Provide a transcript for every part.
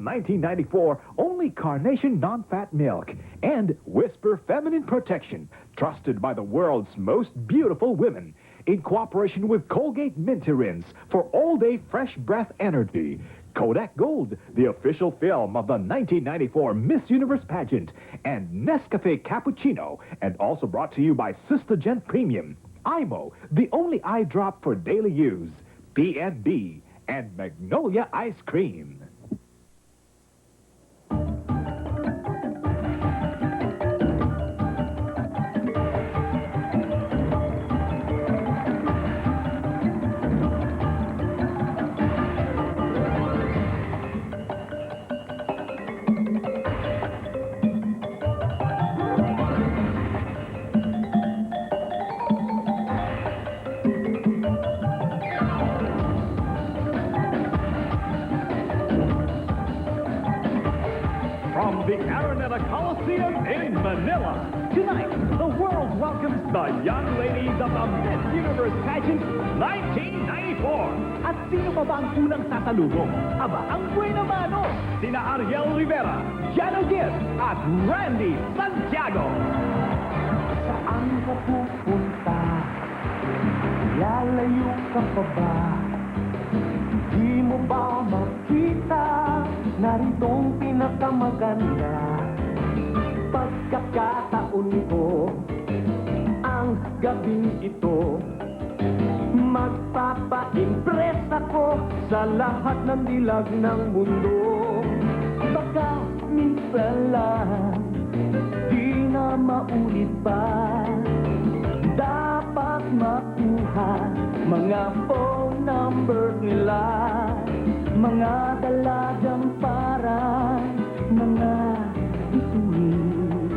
1994 only Carnation non-fat milk and Whisper Feminine Protection, trusted by the world's most beautiful women. In cooperation with Colgate Minty Rinse for all-day fresh breath energy. Kodak Gold, the official film of the 1994 Miss Universe pageant. And Nescafe Cappuccino, and also brought to you by Sistogent Premium. IMO, the only eye drop for daily use. PNB, and Magnolia Ice Cream. From the ARANETA Coliseum in Manila, tonight, the world welcomes the young ladies of the Miss Universe pageant 1994. At sino pa ba ang unang sasalubong? Aba, ang buena mano, sina Ariel Rivera, Jano Gibbs, at Randy Santiago. Saan ka pupunta? Lalayo ka pa ba? Di mo ba makita? Naritong pinakamaganda. Pagkakataon ko ang gabing ito. Magpapa-impress ako sa lahat ng dilag ng mundo. Baka minsan lang di na maulit pa. Dapat makuha mga phone number nila. Mga dalagang parang mga bituin.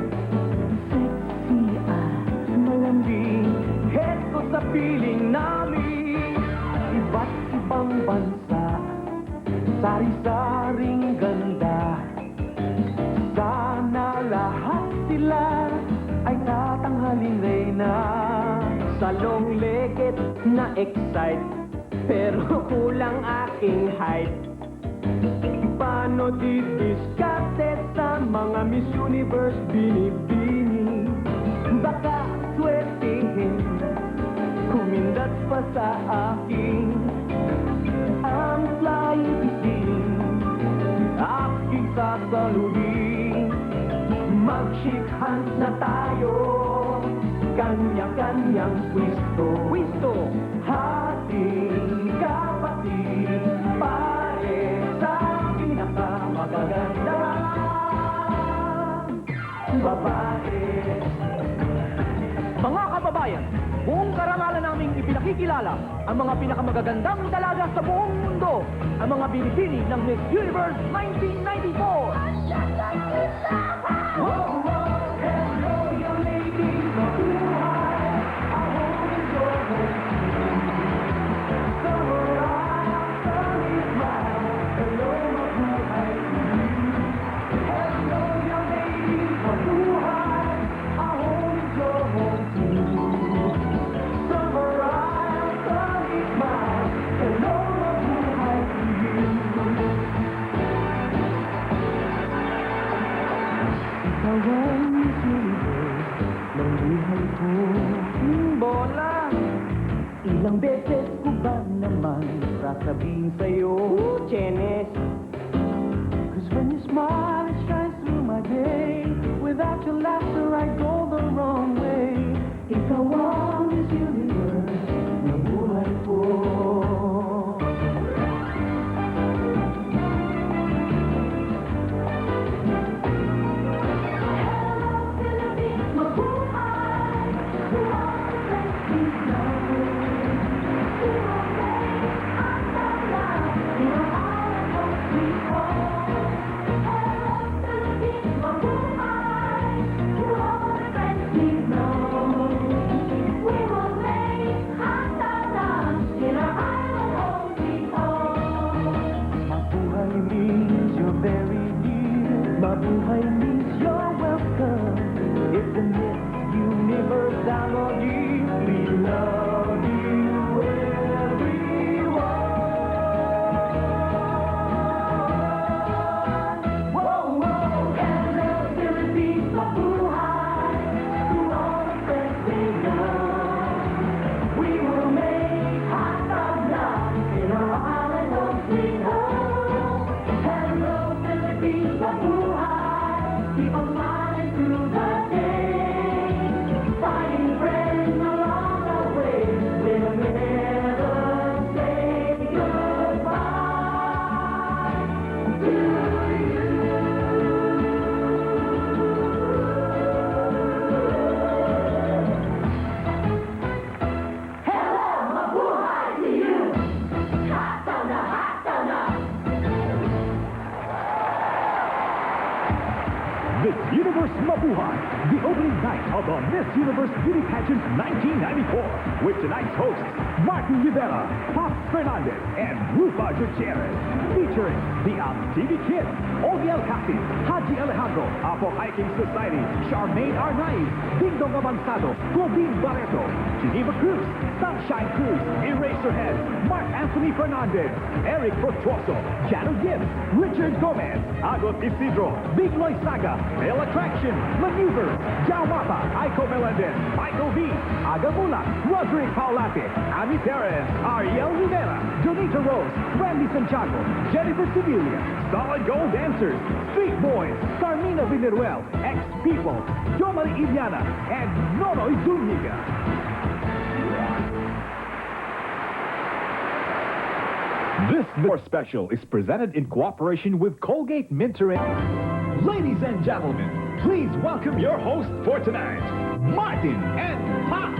Sexy at malambing, head ko sa piling namin. Iba't ibang bansa, sari-saring ganda. Sana lahat sila ay tatanghalin reyna. Sa long legged na excite, pero kulang aking height. Paano didiskarte sa mga Miss Universe binibini? Baka swertihin, kumindat pa sa akin. Ang flying itin, aking sasaluhin. Mag-shake hands na tayo, kanya-kanyang pwisto. Hating kapatid, pare sa pinakamagaganda babae. Mga kababayan, buong karangalan naming ipinakikilala ang mga pinakamagagandang dalaga sa buong mundo, ang mga binibini ng Miss Universe 1994. Bola! Ilang beses ko ba naman sasabihin sa'yo, Chenes? 'Cause when you smile, it shines through my day. Without your laughter, I go the wrong way. Ikaw ang Miss Universe na buhay ko. Mabuhay means you're welcome. It's the Miss Universe Analogy. We love you, everyone. mabuhay. Keep on smiling through the day. Finding friends along the way. We'll never say goodbye to you. Hello, mabuhay to you. Hot donut, hot donut. Miss Universe Mabuhay, the opening night of the Miss Universe Beauty Pageant 1994, with tonight's hosts, Martin Rivera, Pop Fernandez, and Rufa Gutierrez, featuring the TV Kids, Ogie Alcacid, Haji Alejandro, Apo Hiking Society, Charmaine Arnaiz, Dingdong Avanzado, Gobin Barreto, Geneva Cruz, Sunshine Cruz, Eraserhead, Mark Anthony Fernandez, Eric Fructuoso, Jano Gibbs, Richard Gomez, Agot Isidro, Big Loy Saga, Male Attraction, Maneuver, Jao Mapa, Aiko Melendez, Michael V, Aga Mula, Roderick Paulate, Ami Perez, Ariel Rivera, Donita Rose, Randy Santiago, Jennifer Sevilla, Solid Gold Dancers, Street Boys, Carmina Villaruel, Ex-People, Jomari Iliana, and Nonoy Zuniga. This more special is presented in cooperation with Colgate Minter. Ladies and gentlemen, please welcome your host for tonight, Martin and Pop.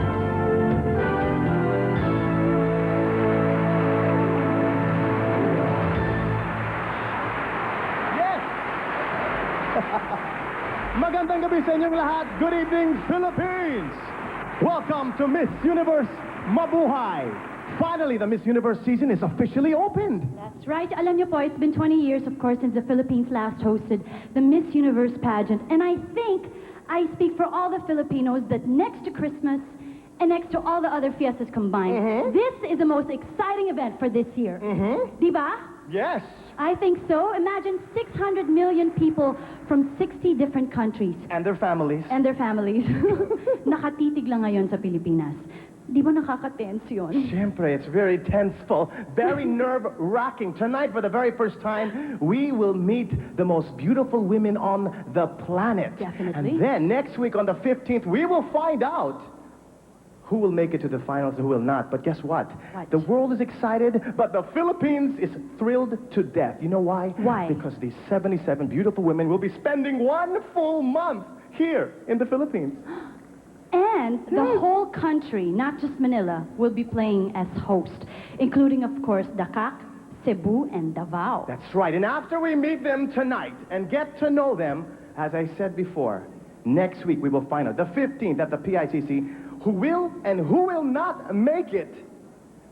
Yes! Magandang gabi sa inyong lahat. Good evening, Philippines! Welcome to Miss Universe Mabuhay. Finally, the Miss Universe season is officially opened. That's right. Alam niyo po, it's been 20 years, of course, since the Philippines last hosted the Miss Universe pageant. And I think I speak for all the Filipinos that next to Christmas and next to all the other fiestas combined, this is the most exciting event for this year. Diba? Yes. I think so. Imagine 600 million people from 60 different countries. And their families. And their families. Nakatitig lang ngayon sa Pilipinas. Di ba nakaka-tense yun? Siyempre, it's very tenseful, very nerve-wracking. Tonight, for the very first time, we will meet the most beautiful women on the planet. Definitely. And then, next week on the 15th, we will find out who will make it to the finals and who will not. But guess what? What? The world is excited, but the Philippines is thrilled to death. You know why? Why? Because these 77 beautiful women will be spending 1 full month here in the Philippines. And the whole country, not just Manila, will be playing as host, including, of course, Dakak, Cebu, and Davao. That's right. And after we meet them tonight and get to know them, as I said before, next week we will find out, the 15th at the PICC, who will and who will not make it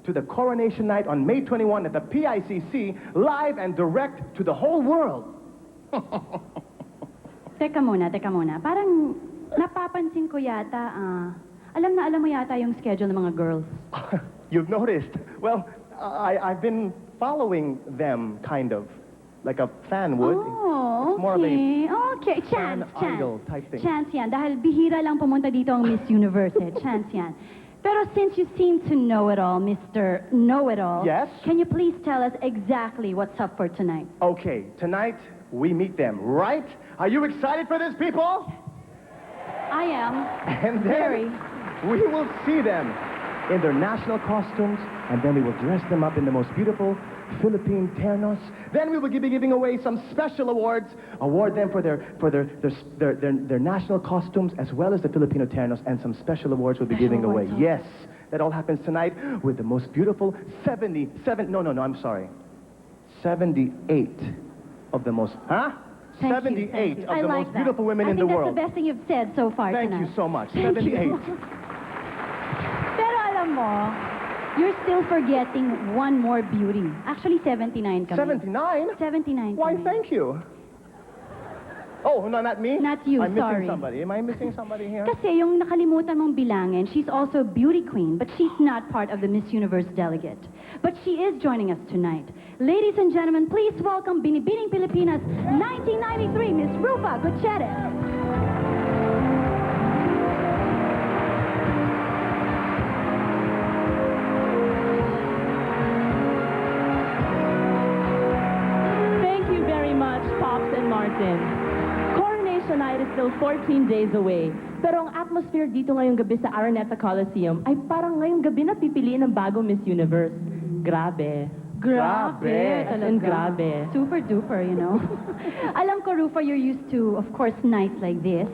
to the coronation night on May 21 at the PICC, live and direct to the whole world. Teka muna. Parang napapansin ko yata, alam mo yata yung schedule ng mga girls. You've noticed. Well, I've been following them, kind of, like a fan would. Oh, It's more of a okay. Chance. idol type thing. Chance yan. Dahil bihira lang pumunta dito ang Miss Universe. Chance yan. Pero since you seem to know it all, Mr. Know-it-all, Yes? can you please tell us exactly what's up for tonight? Okay, tonight we meet them, right? Are you excited for this, people? I am. And then Very. we will see them in their national costumes, and then we will dress them up in the most beautiful Philippine ternos. Then we will be giving away some special awards, award them for their national costumes as well as the Filipino ternos, and some special awards we'll be Special giving away. awards, Yes, that all happens tonight with the most beautiful 78 of the most, Thank 78 you. of I the like most that. beautiful women in the I think world. that's the best thing you've said so far Thank tonight. you so much. Thank 78. you. Pero alam mo, you're still forgetting one more beauty. Actually, 79 kami. 79? 79 Why, kami. thank you. Oh, no, not me? Not you, I'm sorry. missing somebody. Am I missing somebody here? Kasi yung nakalimutan mong bilangin, she's also a beauty queen, but she's not part of the Miss Universe delegate. But she is joining us tonight. Ladies and gentlemen, please welcome Binibining Pilipinas 1993, Miss Rufa Gutierrez. Thank you very much, Pops and Martin. natin. Coronation night is still 14 days away. Pero ang atmosphere dito ngayong gabi sa ARANETA Coliseum ay parang ngayong gabi na pipiliin ng bagong Miss Universe. Grabe. Grabe. As in, grabe. Super duper, you know. Alam ko, Rufa, you're used to, of course, nights like this.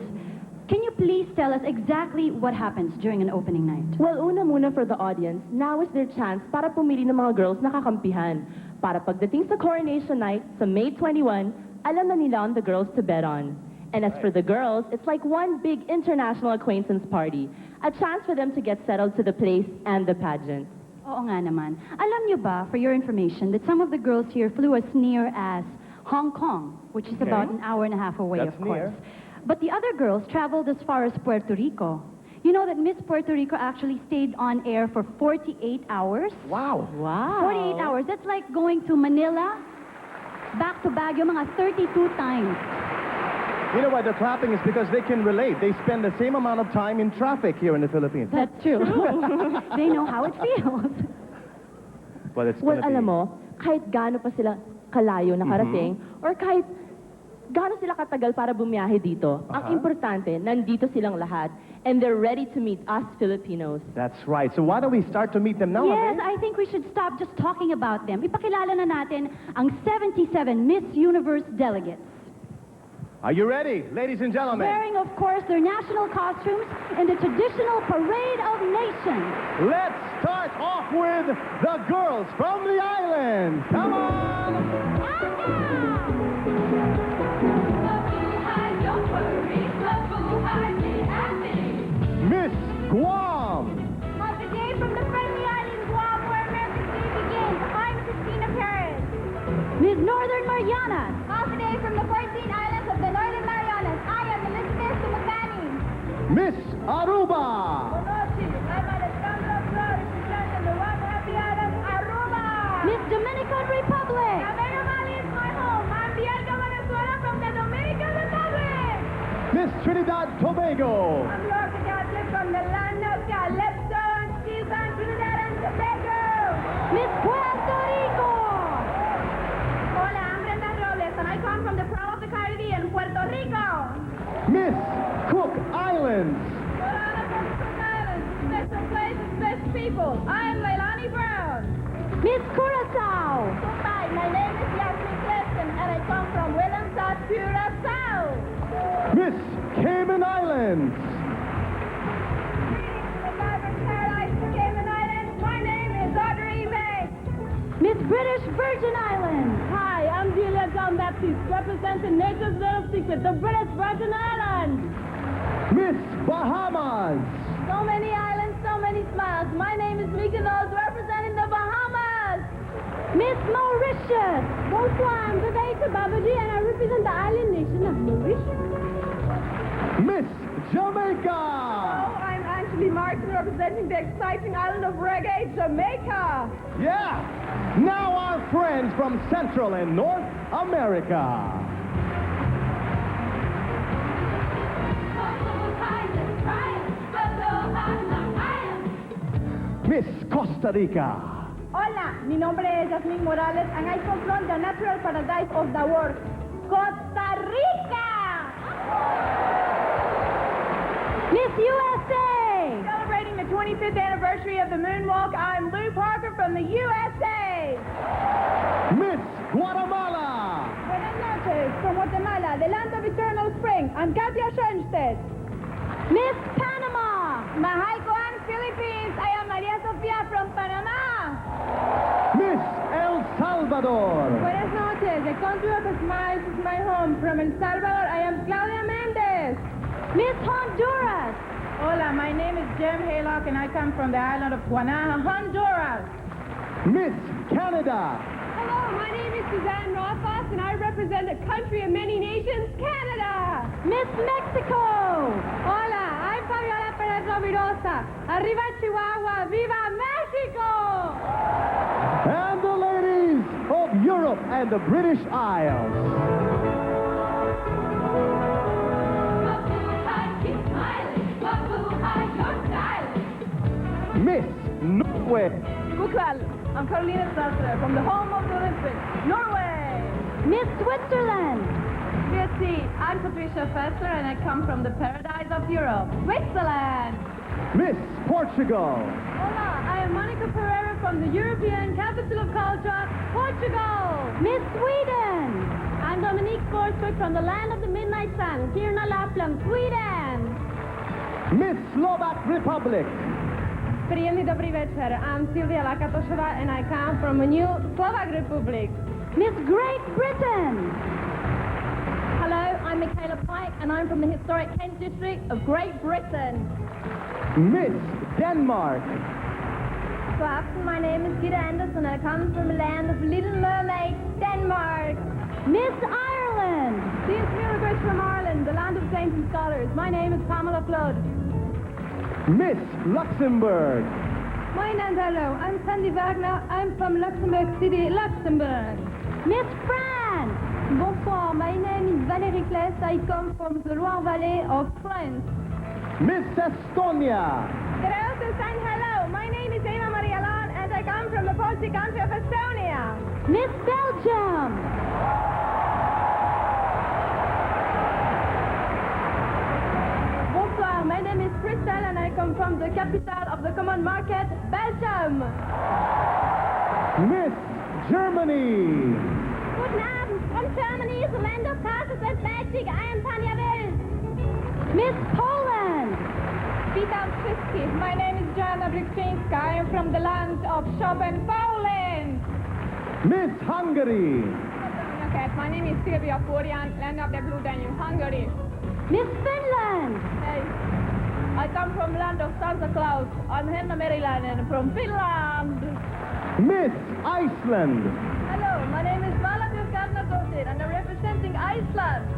Can you please tell us exactly what happens during an opening night? Well, una muna for the audience, now is their chance para pumili ng mga girls na kakampihan. Para pagdating sa coronation night, sa May 21, alam na nila on the girls to bet on. And as for the girls, it's like one big international acquaintance party. A chance for them to get settled to the place and the pageant. Oo nga naman. Alam niyo ba, for your information, that some of the girls here flew as near as Hong Kong, which is about an hour and a half away, That's of course. near. But the other girls traveled as far as Puerto Rico. You know that Miss Puerto Rico actually stayed on air for 48 hours? Wow. Wow. 48 hours. That's like going to Manila, back to Baguio, mga 32 times. You know why they're clapping is because they can relate. They spend the same amount of time in traffic here in the Philippines. That's true. They know how it feels. But it's Well, gonna be... alam mo, kahit gaano pa sila kalayo nakarating, or kahit gaano sila katagal para bumiyahe dito, ang importante, nandito silang lahat, and they're ready to meet us Filipinos. That's right. So why don't we start to meet them now? Yes, Ame? I think we should stop just talking about them. Ipakilala na natin ang 77 Miss Universe Delegates. Are you ready, ladies and gentlemen? Wearing, of course, their national costumes in the traditional Parade of Nations. Let's start off with the girls from the island. Come on! Miss Guam. On the day from the friendly island Guam, where America's day begins, I'm Christina Perez. Miss Northern Marianas. On the day from the 14 islands of the Northern Marianas, I am Elizabeth Sumagani. Miss Aruba. I'm Alessandra Flores, representing the one happy island, Aruba. Miss Dominican Republic. Cabello Valley is my home. I'm Bielga, Venezuela, from the Dominican Republic. Miss Trinidad Tobago. I'm Minorka Mercado from the land of Calypso and Cuba, Trinidad and Tobago. Miss Puerto Rico. Hola, I'm Brenda Robles, and I come from the prow of the Caribbean, Puerto Rico. Miss Cook Islands. Hola, from Cook Islands, special places, best people. I am Leilani Brown. Miss Curacao. Hi, my name is Yasmin Clifton, and I come from Willemstad, Curacao. Miss Cayman Islands. Greetings from the vibrant paradise of Cayman Islands. My name is Audrey May. Miss British Virgin Islands. Hi, I'm Julia John Baptiste, representing Nature's Little Secret, the British Virgin Islands. Miss Bahamas. So many islands, so many smiles. My name is Mika Knowles, representing the Bahamas. Miss Mauritius. Bonsoir, I'm Badaita Babaji, and I represent the island nation of Mauritius. Miss Jamaica. Oh, I'm Angeli Martin, representing the exciting island of reggae, Jamaica. Yeah. Now our friends from Central and North America. Miss Costa Rica. Hola, mi nombre es Yasmin Morales, and I come from the natural paradise of the world, Costa Rica. Miss USA. Celebrating the 25th anniversary of the moonwalk, I'm Lou Parker from the USA. Miss Guatemala. Buenas noches, from Guatemala, the land of eternal spring, I'm Katia Schoenstedt. Miss Panama. Mahal Koan, Philippines, I am Maria Sofia from Panama. Miss El Salvador. Buenas noches, the country of smiles is my home. From El Salvador, I am Claudia Mendez. Miss Honduras. Hola, my name is Jem Haylock, and I come from the island of Guanaja, Honduras. Miss Canada. Hello, my name is Suzanne Rothfuss, and I represent a country of many nations, Canada. Miss Mexico. Hola, I'm Fabiola Perez Rovirosa. Arriba Chihuahua, viva Mexico! And the ladies of Europe and the British Isles. Miss Norway. Buklal, I'm Carolina Sastre from the home of the Olympics, Norway. Miss Switzerland. Grüezi, I'm Patricia Fessler and I come from the paradise of Europe, Switzerland. Miss Portugal. Hola, I am Monica Pereira from the European Capital of Culture, Portugal. Miss Sweden! I'm Dominique Forsberg from the land of the midnight sun, Kiruna Lapland, Sweden. Miss Slovak Republic. Príjemný dobrý večer. I'm Silvia Lakatošová and I come from a new Slovak Republic. Miss Great Britain! Hello, I'm Michaela Pike and I'm from the historic Kent district of Great Britain. Miss Denmark. Good afternoon, my name is Gita Anderson and I come from the land of Little Mermaid, Denmark. Miss Ireland! This is from Ireland, the land of saints and scholars. My name is Pamela Flood. Miss Luxembourg. Hello, I'm Sandy Wagner. I'm from Luxembourg City, Luxembourg. Miss France! Bonsoir, my name is Valérie Kless. I come from the Loire Valley of France. Miss Estonia. Can I also say hello? My name is Eva Maria Lan and I come from the Baltic country of Estonia. Miss Belgium! Bonsoir, my name is Crystal and I come from the capital of the Common Market, Belgium. Miss Germany. Guten Abend, from Germany, the land of castles and magic. I am Tanya Wills. Miss Poland! Witam wszystkich. My name is Joanna Blikczynska. I am from the land of Chopin, Poland. Miss Hungary. Okay, my name is Silvia Furian, land of the Blue Danube, Hungary. Miss Finland! Hey, I come from land of Santa Claus. I'm Henna Meriläinen from Finland. Miss Iceland. Hello, my name is Valadur Karnadottir and I'm representing Iceland.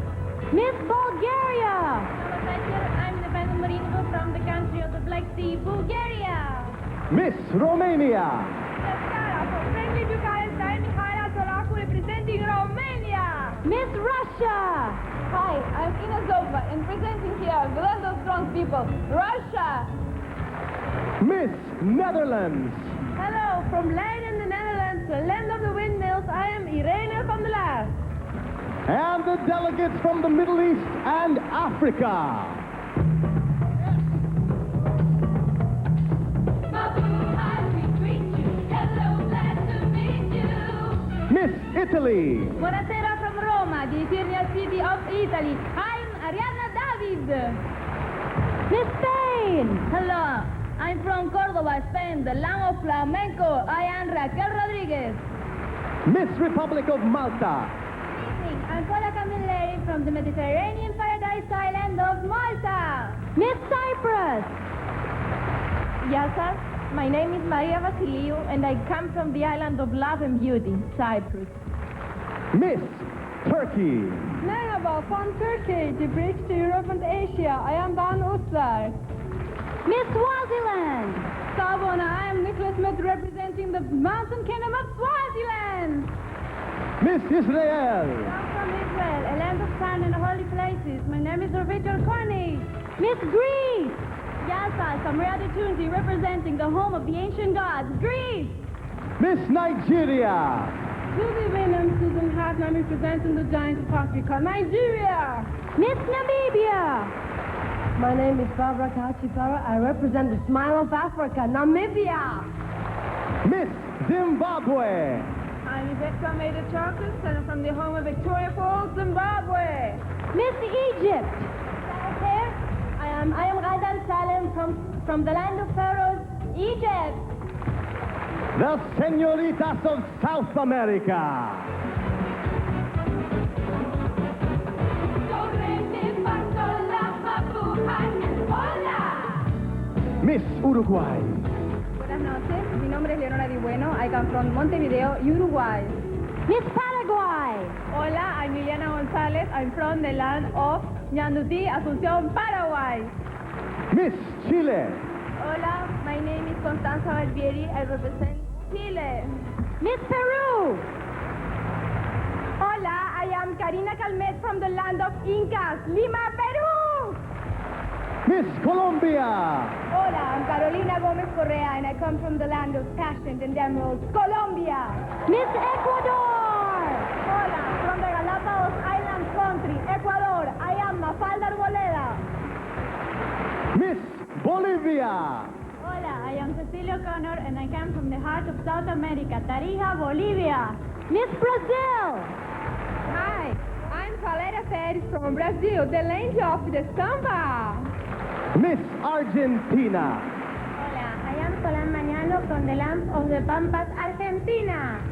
Miss Bulgaria! I'm independent Marino from the country of the Black Sea, Bulgaria. Miss Romania. From friendly Bucharest, I'm Mihaela Solacu representing Romania. Miss Russia! Hi, I'm Ina Zova and presenting here the land of strong people, Russia. Miss Netherlands. Hello, from Leiden, the Netherlands, the land of the windmills, I am Irene van der Laar. And the delegates from the Middle East and Africa. Mabuhay, we greet you. Hello, glad to meet you. Miss Italy. Buonasera from Roma, the eternal city of Italy. I'm Ariana David. Miss Spain! Hello, I'm from Córdoba, Spain, the land of flamenco. I am Raquel Rodriguez. Miss Republic of Malta. I'm Paula Camilleri from the Mediterranean paradise island of Malta. Miss Cyprus! Yes, sir. My name is Maria Vasiliou and I come from the island of love and beauty, Cyprus. Miss Turkey. Merhaba, from Turkey, the bridge to Europe and Asia. I am Ban Uslar. Miss Swaziland! Sabona, I am Nicholas Smith representing the mountain kingdom of Swaziland. Miss Israel. I'm from Israel, a land of sand and holy places. My name is Rovita Koni. Miss Greece! Yasa, Samriati Tunzi, representing the home of the ancient gods, Greece. Miss Nigeria. Susie Williams, Susan Hartman, representing the giant of Africa, Nigeria. Miss Namibia! My name is Barbara Kachipara. I represent the smile of Africa, Namibia. Miss Zimbabwe. I'm Yvette Kameda Charkis, and I'm from the home of Victoria Falls, Zimbabwe. Miss Egypt! Here, I am Raidan Salem from the land of pharaohs, Egypt. The senoritas of South America. Miss Uruguay. Buenas noches, mi nombre es Leonora Di Bueno. I come from Montevideo, Uruguay. Miss Paraguay! Hola, I'm Liliana González. I'm from the land of Ñandutí, Asunción, Paraguay. Miss Chile. Hola, my name is Constanza Barbieri. I represent Chile. Miss Peru! Hola, I am Karina Calmet from the land of Incas, Lima, Peru. Miss Colombia. Hola, I'm Carolina Gomez Correa, and I come from the land of passion and emeralds, Colombia. Miss Ecuador! Hola, from the Galapagos Island country, Bolivia. Hola, I am Cecilia O'Connor and I come from the heart of South America, Tarija, Bolivia. Miss Brazil! Hi, I'm Valéria Pérez from Brazil, the land of the samba. Miss Argentina. Hola, I am Solán Mañano from the land of the Pampas, Argentina.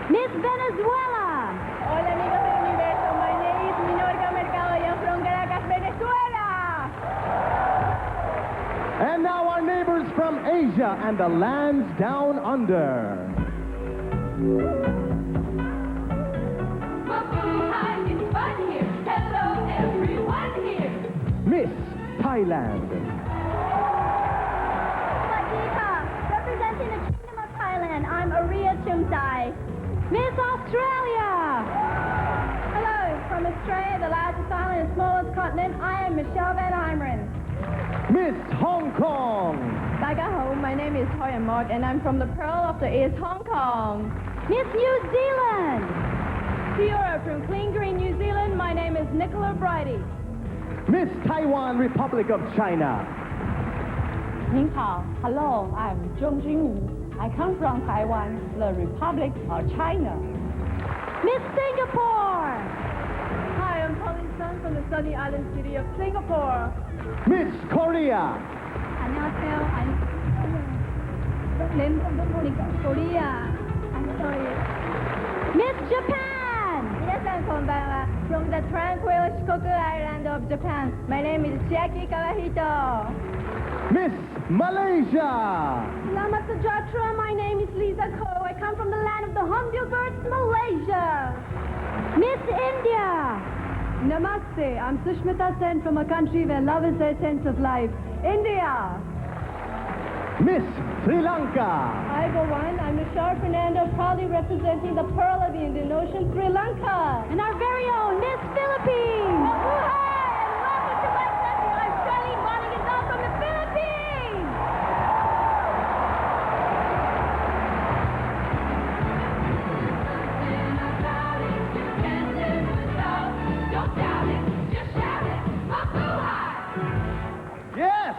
Miss Venezuela! Hola amigos del universo, my name is Minorka Mercado I am from Caracas, Venezuela. And now our neighbors from Asia and the lands down under. Mabuhay, it's fun here. Hello everyone here. Miss Thailand. Wadika, representing the Kingdom of Thailand, I'm Aria Chumthai. Miss Australia! Hello, from Australia, the largest island and smallest continent, I am Michelle Van Imeren. Miss Hong Kong. Back at home, my name is Hoya Mok and I'm from the Pearl of the East, Hong Kong. Miss New Zealand! Here from Clean Green, New Zealand, my name is Nicola Bridie. Miss Taiwan Republic of China. 您好 Hello, I'm Zhong Junwu. I come from Taiwan, the Republic of China. Miss Singapore! Hi, I'm Pauline Sun from the sunny island city of Singapore. Miss Korea. 안녕하세요. Korea. I'm sorry. Miss Japan! 皆さんこんばんは. From the tranquil Shikoku Island of Japan, my name is Chiaki Kawahito. Miss Malaysia. Selamat sejahtera, my name is Lisa Ko. I come from the land of the hornbill birds, Malaysia. Miss India! Namaste. I'm Sushmita Sen from a country where love is the essence of life, India. Miss Sri Lanka. Hi everyone, I'm Nishar Fernando, proudly representing the Pearl of the Indian Ocean, Sri Lanka. And our very own Miss Philippines! Mabuhay! And welcome to my country. I'm Charlene Gonzales from the Philippines. Yes!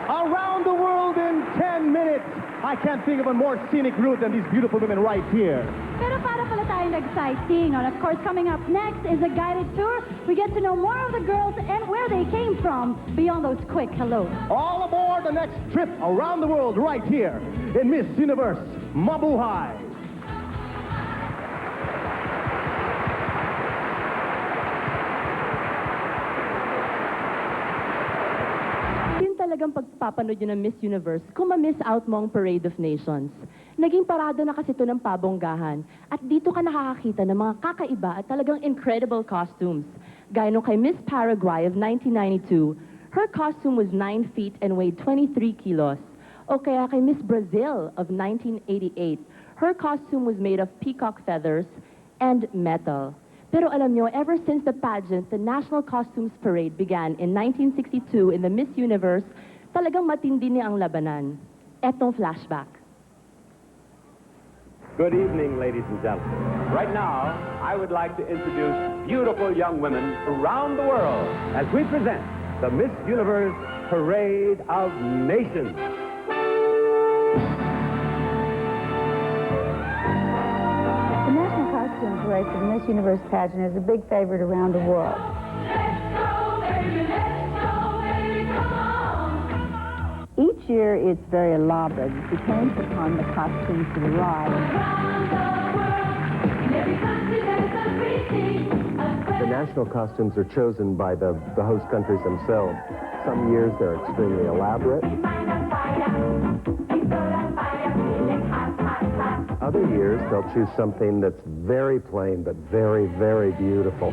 Around the world in 10 minutes. I can't think of a more scenic route than these beautiful women right here. Pero para pala tayong nag-sightseeing, and of course, coming up next is a guided tour. We get to know more of the girls and where they came from beyond those quick hellos. All aboard the next trip around the world right here in Miss Universe Mabuhay. Talagang pagpapanood yun ng Miss Universe kung ma-miss out mo ang Parade of Nations. Naging parada na kasi ito ng pabonggahan at dito ka nakakakita ng mga kakaiba at talagang incredible costumes. Gaya nung kay Miss Paraguay of 1992, her costume was 9 feet and weighed 23 kilos. O kaya kay Miss Brazil of 1988, her costume was made of peacock feathers and metal. Pero alam nyo, ever since the pageant, the National Costumes Parade began in 1962 in the Miss Universe, talagang matindi niya ang labanan. Etong flashback. Good evening, ladies and gentlemen. Right now, I would like to introduce beautiful young women around the world as we present the Miss Universe Parade of Nations. The National Costume Parade for the Miss Universe pageant is a big favorite around the world. Each year it's very elaborate. It depends upon the costumes that arrive. The national costumes are chosen by the host countries themselves. Some years they're extremely elaborate. Other years they'll choose something that's very plain but very, very beautiful.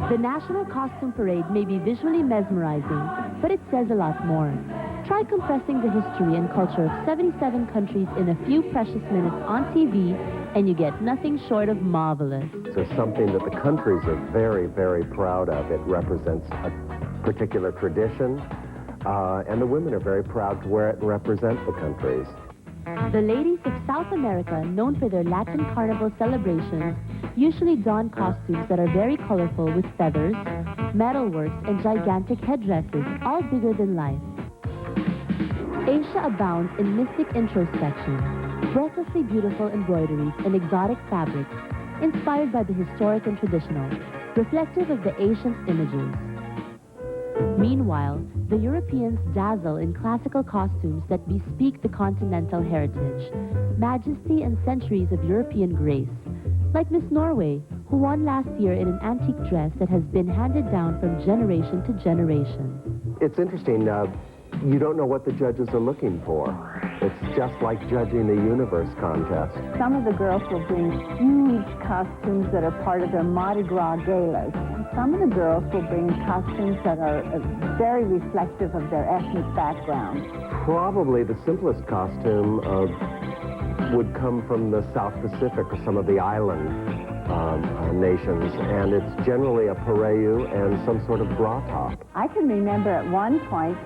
The National Costume Parade may be visually mesmerizing, but it says a lot more. Try compressing the history and culture of 77 countries in a few precious minutes on TV, and you get nothing short of marvelous. So something that the countries are very, very proud of. It represents a particular tradition, and the women are very proud to wear it and represent the countries. The ladies If South America, known for their Latin carnival celebrations, usually don costumes that are very colorful with feathers, metalworks, and gigantic headdresses, all bigger than life. Asia abounds in mystic introspection, breathlessly beautiful embroideries and exotic fabrics, inspired by the historic and traditional, reflective of the ancient images. Meanwhile, the Europeans dazzle in classical costumes that bespeak the continental heritage, majesty and centuries of European grace, like Miss Norway, who won last year in an antique dress that has been handed down from generation to generation. It's interesting, you don't know what the judges are looking for. It's just like judging the Universe contest. Some of the girls will bring huge costumes that are part of their Mardi Gras galas. And some of the girls will bring costumes that are very reflective of their ethnic background. Probably the simplest costume would come from the South Pacific or some of the island nations, and it's generally a pareu and some sort of bra top. I can remember at one point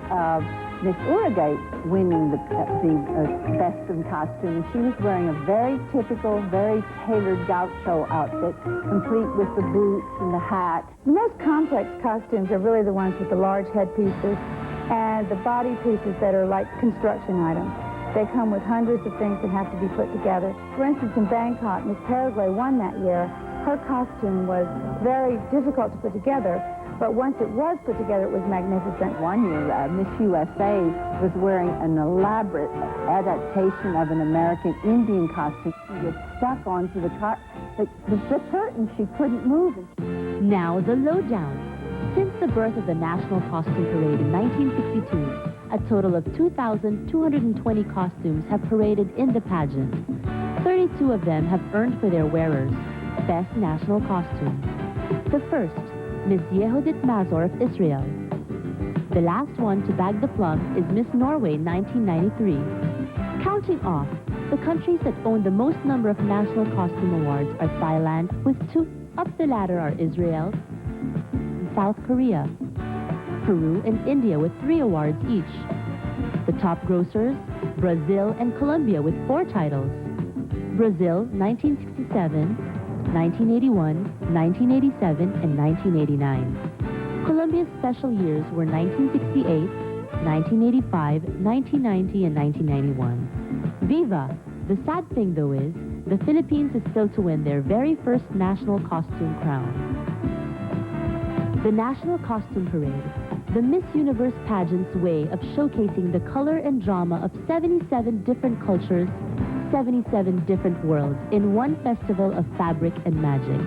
Miss Uruguay winning the best in costume. She was wearing a very typical, very tailored gaucho outfit, complete with the boots and the hat. The most complex costumes are really the ones with the large headpieces and the body pieces that are like construction items. They come with hundreds of things that have to be put together. For instance, in Bangkok, Miss Paraguay won that year. Her costume was very difficult to put together, but once it was put together, it was magnificent. One year, Miss USA was wearing an elaborate adaptation of an American Indian costume. She was stuck onto the curtain. She couldn't move. Now, the lowdown. Since the birth of the National Costume Parade in 1962, a total of 2,220 costumes have paraded in the pageant. 32 of them have earned for their wearers Best National Costume. The first, Miss Yehudit Mazur of Israel. The last one to bag the plum is Miss Norway 1993. Counting off, the countries that own the most number of national costume awards are Thailand with 2. Up the ladder are Israel, South Korea, Peru, and India with 3 awards each. The top grossers, Brazil and Colombia with 4 titles. Brazil 1967, 1981, 1987, and 1989. Colombia's special years were 1968, 1985, 1990, and 1991. Viva! The sad thing, though, is the Philippines is still to win their very first national costume crown. The National Costume Parade, the Miss Universe pageant's way of showcasing the color and drama of 77 different cultures, 77 different worlds in one festival of fabric and magic.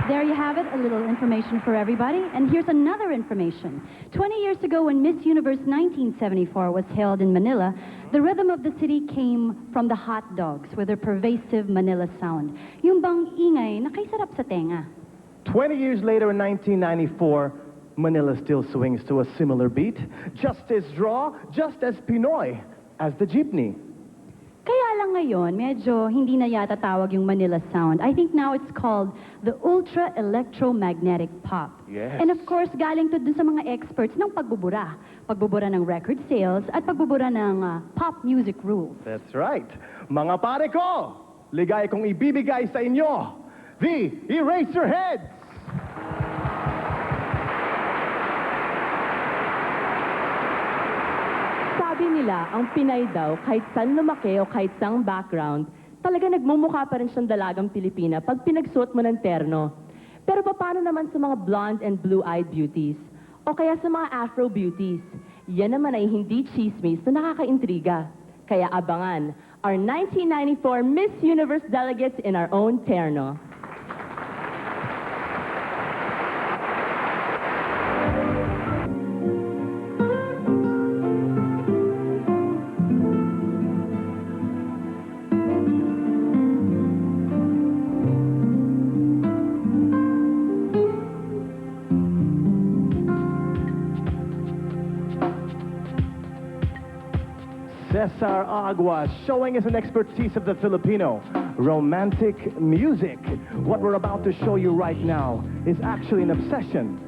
There you have it, a little information for everybody. And here's another information. 20 years ago, when Miss Universe 1974 was held in Manila, the rhythm of the city came from the hot dogs with their pervasive Manila sound. Yung bang ingay na kay sarap sa tenga. 20 years later in 1994, Manila still swings to a similar beat, just as raw, just as Pinoy as the jeepney. Kaya lang ngayon, medyo hindi na yata tawag yung Manila sound. I think now it's called the ultra electromagnetic pop. Yes. And of course, galing to dun sa mga experts ng pagbubura. Pagbubura ng record sales at pagbubura ng pop music rules. That's right. Mga pare ko, ligay kong ibibigay sa inyo, the Eraserheads! Sabi nila, ang Pinay daw, kahit saan lumaki o kahit saang background, talaga nagmumukha pa rin siyang dalagang Pilipina pag pinagsuot mo ng terno. Pero paano naman sa mga blonde and blue-eyed beauties? O kaya sa mga Afro beauties? Yan naman ay hindi chismis na nakakaintriga. Kaya abangan our 1994 Miss Universe Delegates in our own terno. Cesar Aguas, showing us an expertise of the Filipino romantic music. What we're about to show you right now is actually an obsession,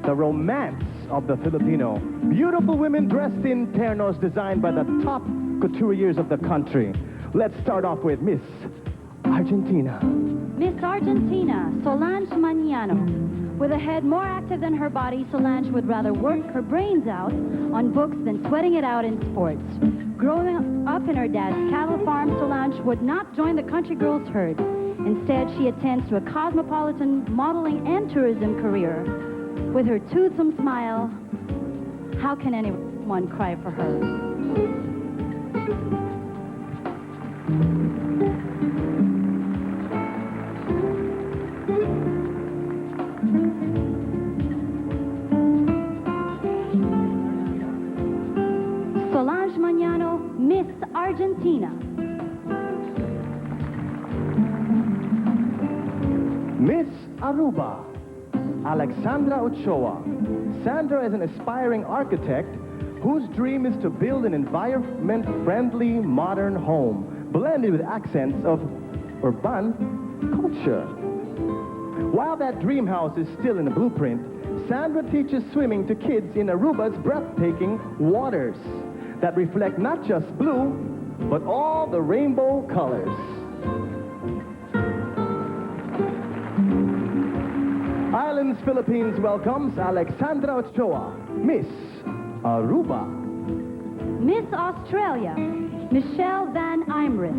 the romance of the Filipino. Beautiful women dressed in ternos designed by the top couturiers of the country. Let's start off with Miss Argentina. Miss Argentina, Solange Mañano. With a head more active than her body, Solange would rather work her brains out on books than sweating it out in sports. Growing up in her dad's cattle farm, Solange would not join the country girls' herd. Instead, she attends to a cosmopolitan modeling and tourism career. With her toothsome smile, how can anyone cry for her? Solange Mañano, Miss Argentina. Miss Aruba, Alexandra Ochoa. Sandra is an aspiring architect whose dream is to build an environment-friendly modern home, blended with accents of urban culture. While that dream house is still in a blueprint, Sandra teaches swimming to kids in Aruba's breathtaking waters that reflect not just blue, but all the rainbow colors. Islands Philippines welcomes Alexandra Ochoa, Miss Aruba. Miss Australia, Michelle Van Imrith.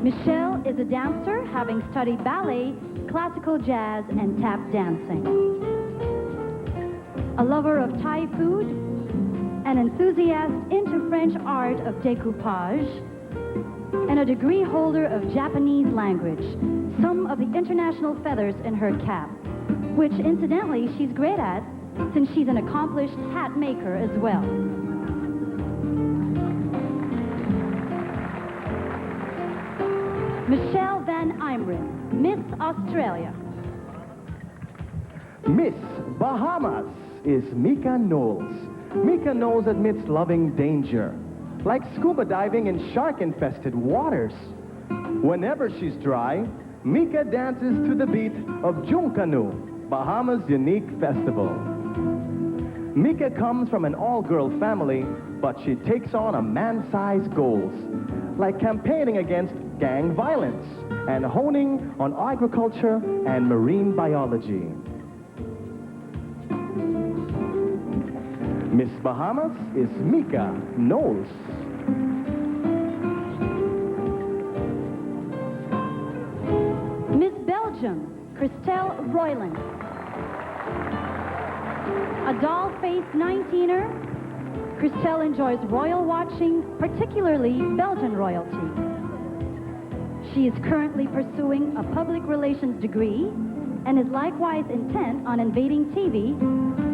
Michelle is a dancer, having studied ballet, classical jazz, and tap dancing. A lover of Thai food, an enthusiast into French art of découpage, and a degree holder of Japanese language, some of the international feathers in her cap, which incidentally she's great at since she's an accomplished hat maker as well. Michelle Van Imrith, Miss Australia. Miss Bahamas is Mika Knowles. Mika Knowles admits loving danger, like scuba diving in shark-infested waters. Whenever she's dry, Mika dances to the beat of Junkanu, Bahamas' unique festival. Mika comes from an all-girl family, but she takes on a man-sized goals, like campaigning against gang violence and honing on agriculture and marine biology. Miss Bahamas is Mika Knowles. Miss Belgium, Christelle Royland. A doll-faced 19er, Christelle enjoys royal watching, particularly Belgian royalty. She is currently pursuing a public relations degree and is likewise intent on invading TV,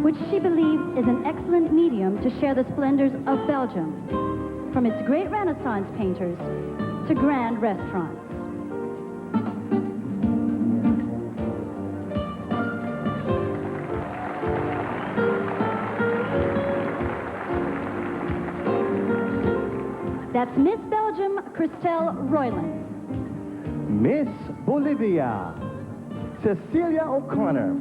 which she believes is an excellent medium to share the splendors of Belgium, from its great Renaissance painters to grand restaurants. That's Miss Belgium, Christelle Royland. Miss Bolivia, Cecilia O'Connor.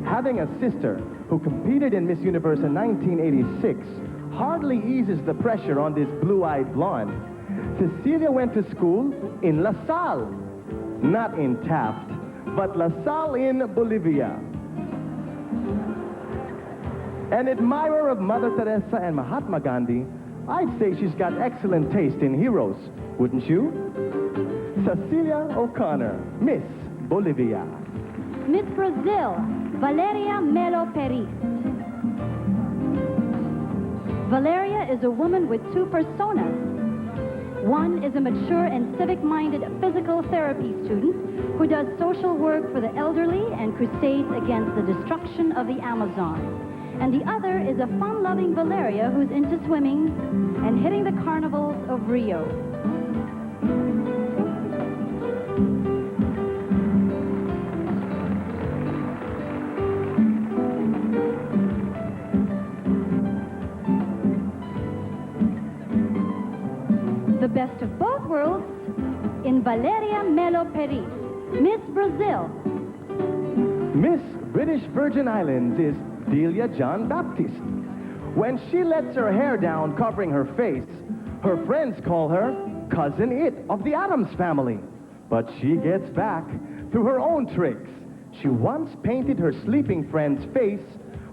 Having a sister who competed in Miss Universe in 1986 hardly eases the pressure on this blue-eyed blonde. Cecilia went to school in La Salle, not in Taft, but La Salle in Bolivia. An admirer of Mother Teresa and Mahatma Gandhi, I'd say she's got excellent taste in heroes, wouldn't you? Cecilia O'Connor, Miss Bolivia. Miss Brazil, Valeria Melo Peris. Valeria is a woman with two personas. One is a mature and civic-minded physical therapy student who does social work for the elderly and crusades against the destruction of the Amazon. And the other is a fun-loving Valeria who's into swimming and hitting the carnivals of Rio. best of both worlds in Valeria Melo Peris, Miss Brazil. Miss British Virgin Islands is Delia John Baptiste. When she lets her hair down covering her face, her friends call her Cousin It of the Addams family. But she gets back through her own tricks. She once painted her sleeping friend's face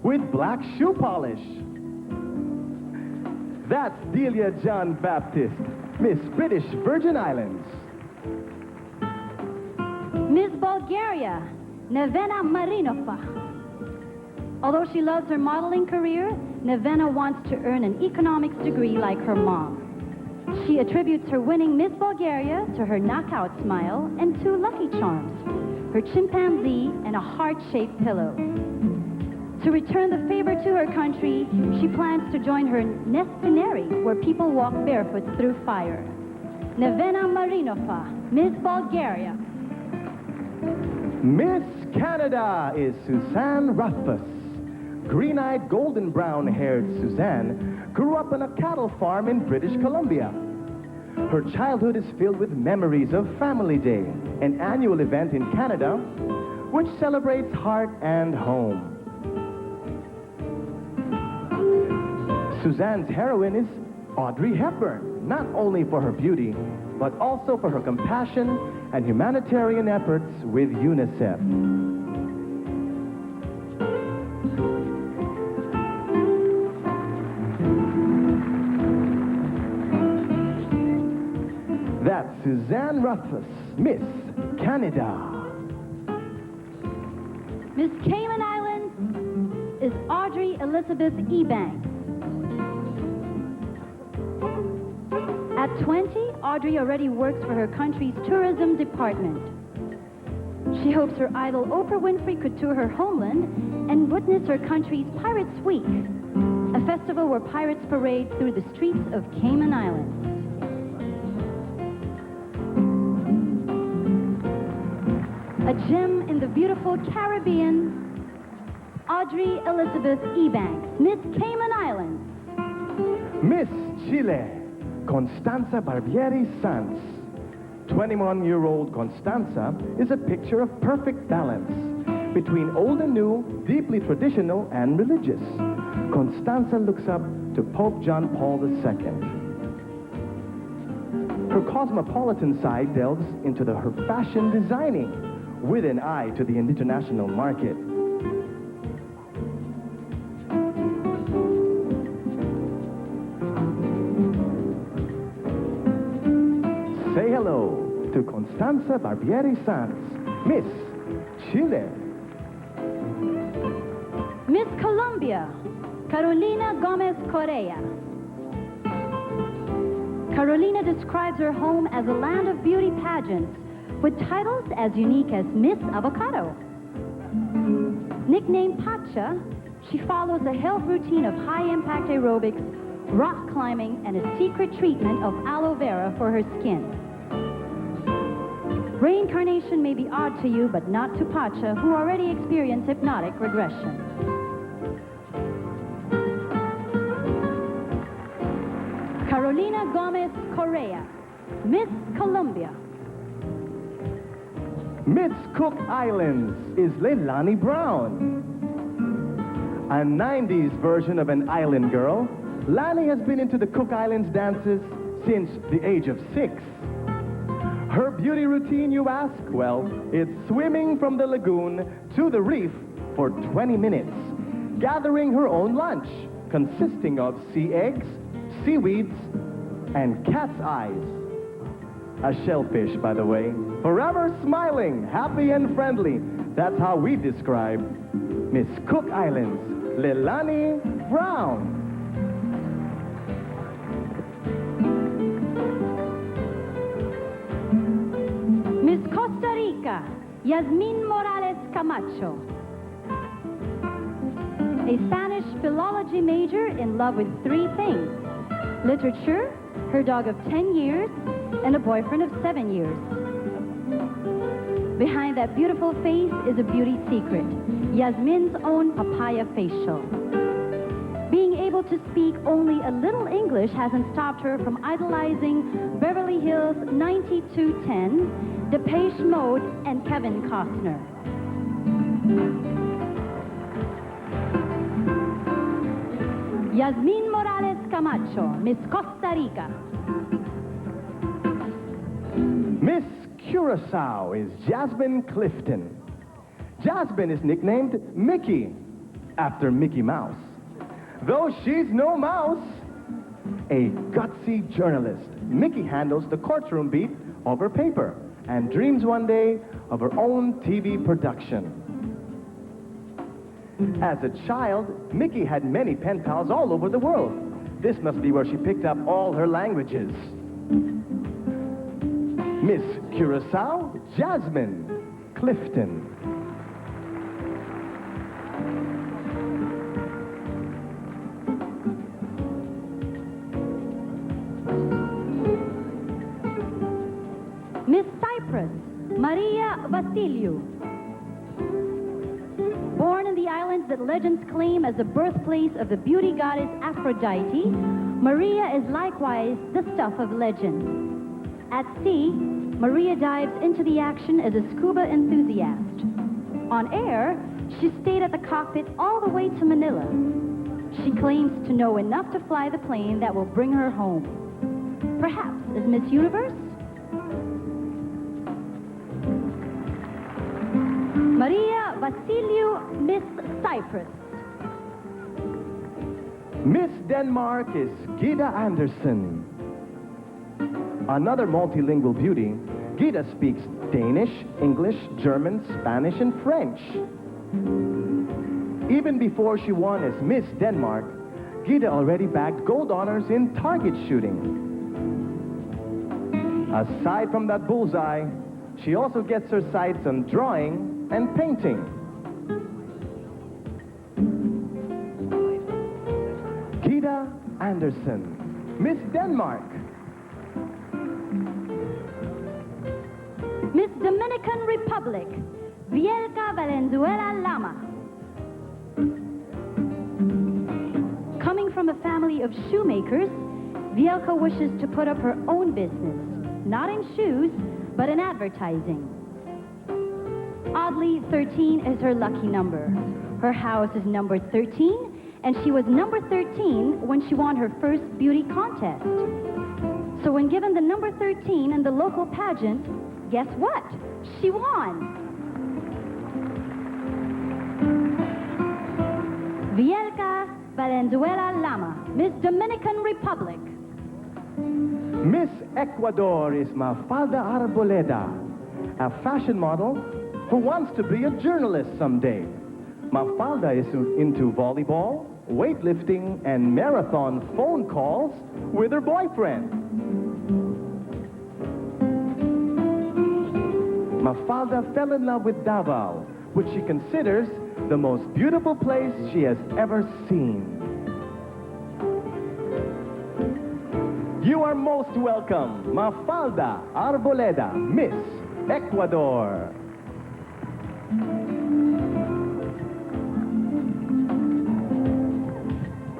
with black shoe polish. That's Delia John Baptiste, Miss British Virgin Islands. Miss Bulgaria, Nevena Marinova. Although she loves her modeling career, Nevena wants to earn an economics degree like her mom. She attributes her winning Miss Bulgaria to her knockout smile and 2 lucky charms, her chimpanzee and a heart-shaped pillow. To return the favor to her country, she plans to join her Nestineri, where people walk barefoot through fire. Nevena Marinova, Miss Bulgaria. Miss Canada is Suzanne Rothfuss. Green-eyed, golden brown-haired Suzanne grew up on a cattle farm in British Columbia. Her childhood is filled with memories of Family Day, an annual event in Canada which celebrates heart and home. Suzanne's heroine is Audrey Hepburn, not only for her beauty, but also for her compassion and humanitarian efforts with UNICEF. That's Suzanne Rothfuss, Miss Canada. Miss Cayman Islands is Audrey Elizabeth Ebanks. At 20, Audrey already works for her country's tourism department. She hopes her idol Oprah Winfrey could tour her homeland and witness her country's Pirates Week, a festival where pirates parade through the streets of Cayman Islands. A gem in the beautiful Caribbean, Audrey Elizabeth Ebanks, Miss Cayman Islands. Miss Chile, Constanza Barbieri Sanz. 21-year-old Constanza is a picture of perfect balance between old and new, deeply traditional and religious. Constanza looks up to Pope John Paul II. Her cosmopolitan side delves into her fashion designing with an eye to the international market. Say hello to Constanza Barbieri Sanz, Miss Chile. Miss Colombia, Carolina Gomez Correa. Carolina describes her home as a land of beauty pageants with titles as unique as Miss Avocado. Nicknamed Pacha, she follows a health routine of high-impact aerobics, rock climbing, and a secret treatment of aloe vera for her skin. Reincarnation may be odd to you, but not to Pacha, who already experienced hypnotic regression. Carolina Gomez Correa, Miss Colombia. Miss Cook Islands is Leilani Brown. A 90s version of an island girl, Lani has been into the Cook Islands dances since the age of 6. Her beauty routine, you ask? Well, it's swimming from the lagoon to the reef for 20 minutes, gathering her own lunch, consisting of sea eggs, seaweeds, and cat's eyes. A shellfish, by the way. Forever smiling, happy and friendly. That's how we describe Miss Cook Islands, Leilani Brown. Miss Costa Rica, Yasmin Morales Camacho. A Spanish philology major in love with 3 things: literature, her dog of 10 years, and a boyfriend of 7 years. Behind that beautiful face is a beauty secret, Yasmin's own papaya facial. Being able to speak only a little English hasn't stopped her from idolizing Beverly Hills 9210, Depeche Mode, and Kevin Costner. Yasmin Morales Camacho, Miss Costa Rica. Miss Curacao is Jasmine Clifton. Jasmine is nicknamed Mickey, after Mickey Mouse. Though she's no mouse, a gutsy journalist, Mickey handles the courtroom beat of her paper and dreams one day of her own TV production. As a child, Mickey had many pen pals all over the world. This must be where she picked up all her languages. Miss Curacao, Jasmine Clifton. Miss Cyprus, Maria Vasiliou. Born in the islands that legends claim as the birthplace of the beauty goddess Aphrodite, Maria is likewise the stuff of legend. At sea, Maria dives into the action as a scuba enthusiast. On air, she stayed at the cockpit all the way to Manila. She claims to know enough to fly the plane that will bring her home. Perhaps as Miss Universe? Maria Vasiliou, Miss Cyprus. Miss Denmark is Gita Anderson. Another multilingual beauty, Gita speaks Danish, English, German, Spanish, and French. Even before she won as Miss Denmark, Gita already bagged gold honors in target shooting. Aside from that bullseye, she also gets her sights on drawing and painting. Gita Anderson, Miss Denmark. Miss Dominican Republic, Vielka Valenzuela Lama. Coming from a family of shoemakers, Vielka wishes to put up her own business, not in shoes, but in advertising. Oddly, 13 is her lucky number. Her house is numbered 13, and she was number 13 when she won her first beauty contest. So when given the number 13 in the local pageant, guess what? She won! Vielka Valenzuela Lama, Miss Dominican Republic. Miss Ecuador is Mafalda Arboleda, a fashion model who wants to be a journalist someday. Mafalda is into volleyball, weightlifting, and marathon phone calls with her boyfriend. Mafalda fell in love with Davao, which she considers the most beautiful place she has ever seen. You are most welcome, Mafalda Arboleda, Miss Ecuador.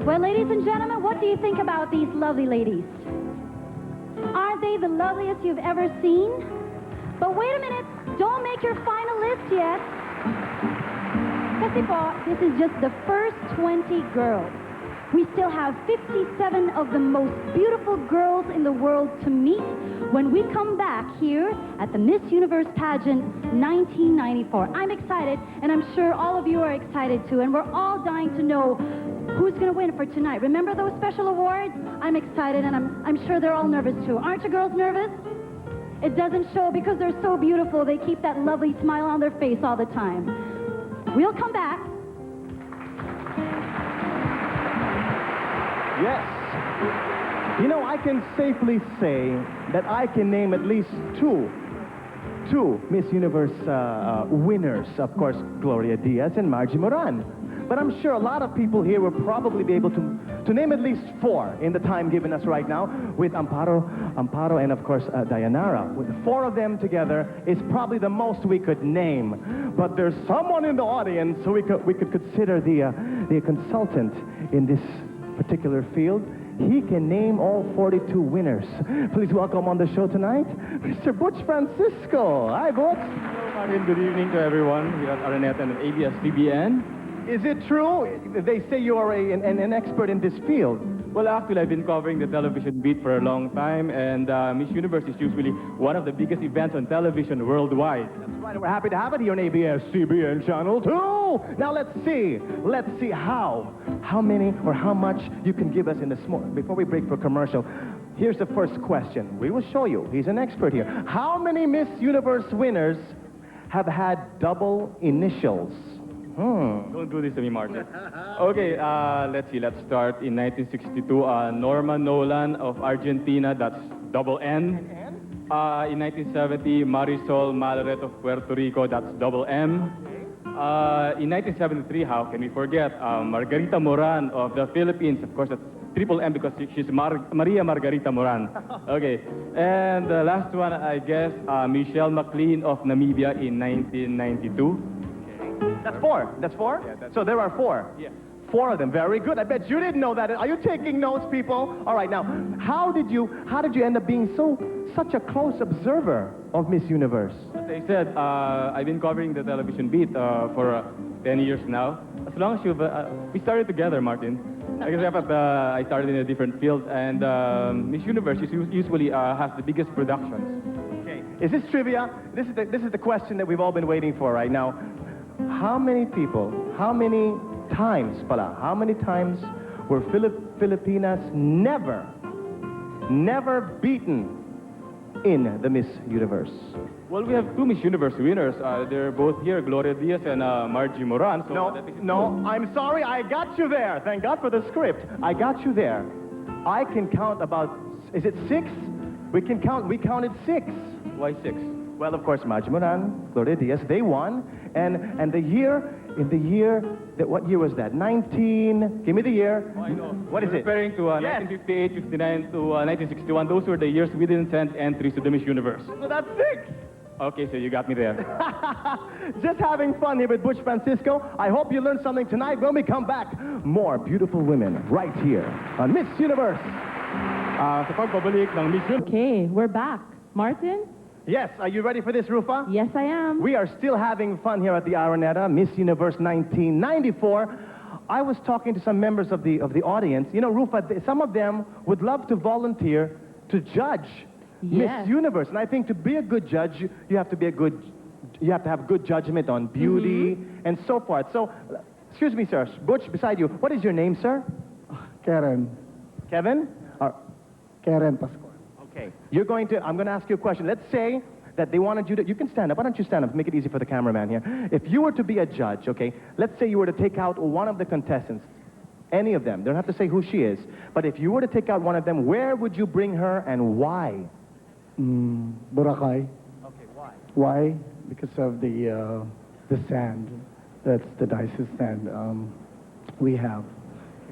Well, ladies and gentlemen, what do you think about these lovely ladies? Aren't they the loveliest you've ever seen? But wait a minute, don't make your final list yet. Kasi po, this is just the first 20 girls. We still have 57 of the most beautiful girls in the world to meet when we come back here at the Miss Universe Pageant 1994. I'm excited, and I'm sure all of you are excited too, and we're all dying to know who's going to win for tonight. Remember those special awards? I'm excited, and I'm sure they're all nervous too. Aren't you girls nervous? It doesn't show because they're so beautiful. They keep that lovely smile on their face all the time. We'll come back. Yes. You know, I can safely say that I can name at least two Miss Universe winners. Of course, Gloria Diaz and Margie Moran. But I'm sure a lot of people here will probably be able to name at least 4 in the time given us right now, with Amparo, and of course Dayanara. With the 4 of them together is probably the most we could name. But there's someone in the audience who we could consider the consultant in this particular field. He can name all 42 winners. Please welcome on the show tonight, Mr. Butch Francisco. Hi, Butch. Hello, Martin. Good evening to everyone here at ARANETA and ABS CBN. Is it true? They say you are an expert in this field. Well, actually, I've been covering the television beat for a long time, and Miss Universe is usually one of the biggest events on television worldwide. That's right. We're happy to have it here on ABS CBN Channel 2. Now let's see how many or how much you can give us in this morning. Before we break for commercial, here's the first question. We will show you. He's an expert here. How many Miss Universe winners have had double initials? Don't do this to me, Martin. Okay, let's see. Let's start in 1962. Norma Nolan of Argentina, that's double N. In 1970, Marisol Malaret of Puerto Rico, that's double M. In 1973, how can we forget? Margarita Moran of the Philippines, of course, that's triple M because she's Maria Margarita Moran. Okay, and the last one, I guess, Michelle McLean of Namibia in 1992. That's four. That's four? Yeah, so there are four. Yeah. Four of them. Very good. I bet you didn't know that. Are you taking notes, people? All right. Now, how did you end up being such a close observer of Miss Universe? As I said, I've been covering the television beat for 10 years now. As long as we started together, Martin. Except I started in a different field, and Miss Universe usually has the biggest productions. Okay. Is this trivia? This is the question that we've all been waiting for right now. How many times were Filipinas never beaten in the Miss Universe? Well, we have two Miss Universe winners. They're both here, Gloria Diaz and Margie Moran. So no, I'm sorry, I got you there. Thank God for the script. I got you there. I can count about, is it 6? We counted 6. Why 6? Well, of course, Margie Moran, Gloria Diaz, they won. And what year was that? Give me the year. Oh, I know. What is it? Referring to 1958, 59 to 1961. Those were the years we didn't send entries to the Miss Universe. So that's 6. Okay, so you got me there. Just having fun here with Butch Francisco. I hope you learned something tonight. When we come back, more beautiful women right here on Miss Universe. Sa pagbabalik ng Miss Universe. Okay, we're back. Martin? Yes, are you ready for this, Rufa? Yes, I am. We are still having fun here at the Araneta, Miss Universe 1994. I was talking to some members of the audience. You know, Rufa, some of them would love to volunteer to judge Miss Universe. And I think to be a good judge, you have to have good judgment on beauty and so forth. So, excuse me, sir. Butch, beside you, what is your name, sir? Karen. Kevin? Karen Pascual. Okay. I'm going to ask you a question. Let's say that they wanted you to, you can stand up. Why don't you stand up? Make it easy for the cameraman here. If you were to be a judge, okay, let's say you were to take out one of the contestants, any of them. They don't have to say who she is. But if you were to take out one of them, where would you bring her and why? Boracay. Okay, why? Why? Because of the sand. That's the nicest sand we have.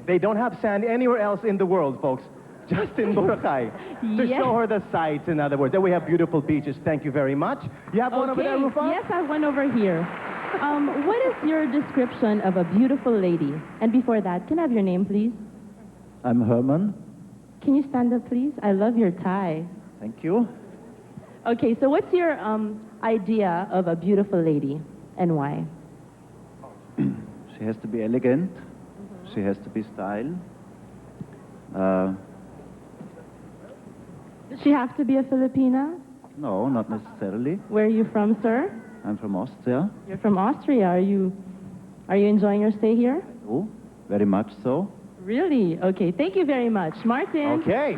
They don't have sand anywhere else in the world, folks. Just in Boracay. To show her the sights, in other words. Then we have beautiful beaches. Thank you very much. You have one over there, Rufa? Yes, I have one over here. What is your description of a beautiful lady? And before that, can I have your name, please? I'm Herman. Can you stand up, please? I love your tie. Thank you. Okay, so what's your idea of a beautiful lady and why? She has to be elegant. She has to be styled. Does she have to be a Filipina? No, not necessarily. Where are you from, sir? I'm from Austria. You're from Austria. Are you enjoying your stay here? Oh, very much so. Really? Okay, thank you very much. Martin? Okay.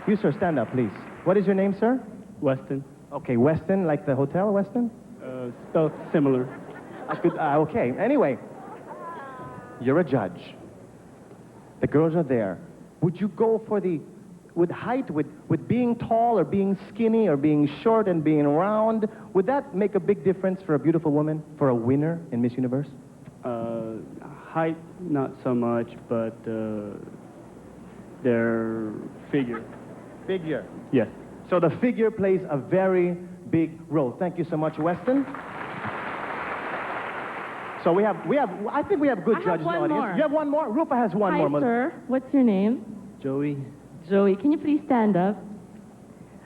You, sir, stand up, please. What is your name, sir? Weston. Okay, Weston, like the hotel, Weston? Spelled similar. Okay, anyway. You're a judge. The girls are there. Would you go for with height, with being tall or being skinny or being short and being round? Would that make a big difference for a beautiful woman, for a winner in Miss Universe? Height, not so much, but their figure. Figure. Yes. So the figure plays a very big role. Thank you so much, Weston. So I think we have good I have judges in the one audience. more. You have one more? Rupa has one Hi, more. sir. What's your name? Joey. Joey. Can you please stand up?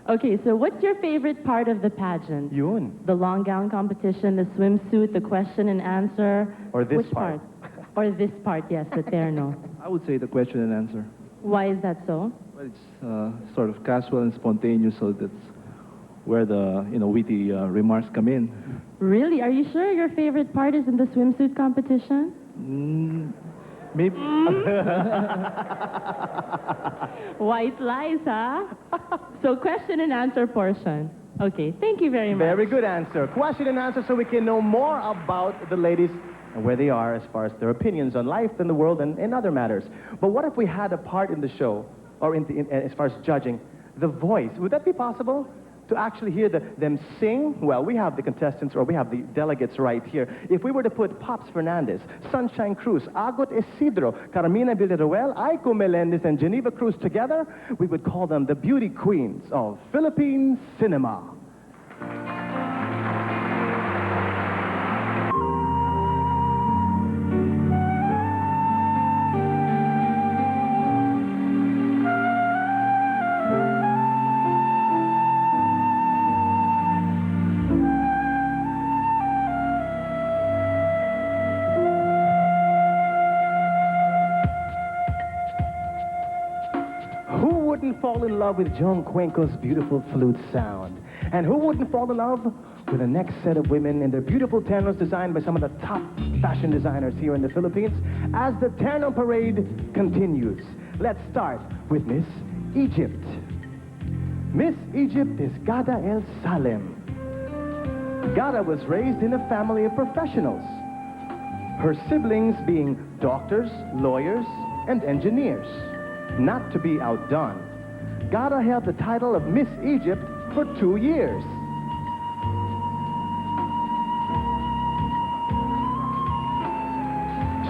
Okay, so what's your favorite part of the pageant? Yun. The long gown competition, the swimsuit, the question and answer? Or this Which part? Or this part, yes, the terno. I would say the question and answer. Why is that so? Well, it's sort of casual and spontaneous, so that's where the witty remarks come in. Really? Are you sure your favorite part is in the swimsuit competition? Maybe. White lies, huh? So question and answer portion. Okay, thank you very much. Very good answer. Question and answer so we can know more about the ladies and where they are as far as their opinions on life and the world and other matters. But what if we had a part in the show, or as far as judging, the voice? Would that be possible? To actually hear them sing? Well, we have the contestants, or we have the delegates right here. If we were to put Pops Fernandez, Sunshine Cruz, Agot Isidro, Carmina Villaruel, Aiko Melendez, and Geneva Cruz together, we would call them the beauty queens of Philippine cinema. Fall in love with John Cuenco's beautiful flute sound? And who wouldn't fall in love with the next set of women in their beautiful ternos designed by some of the top fashion designers here in the Philippines as the Terno Parade continues? Let's start with Miss Egypt. Miss Egypt is Gada El Salem. Gada was raised in a family of professionals, her siblings being doctors, lawyers, and engineers. Not to be outdone, Gada held the title of Miss Egypt for 2 years.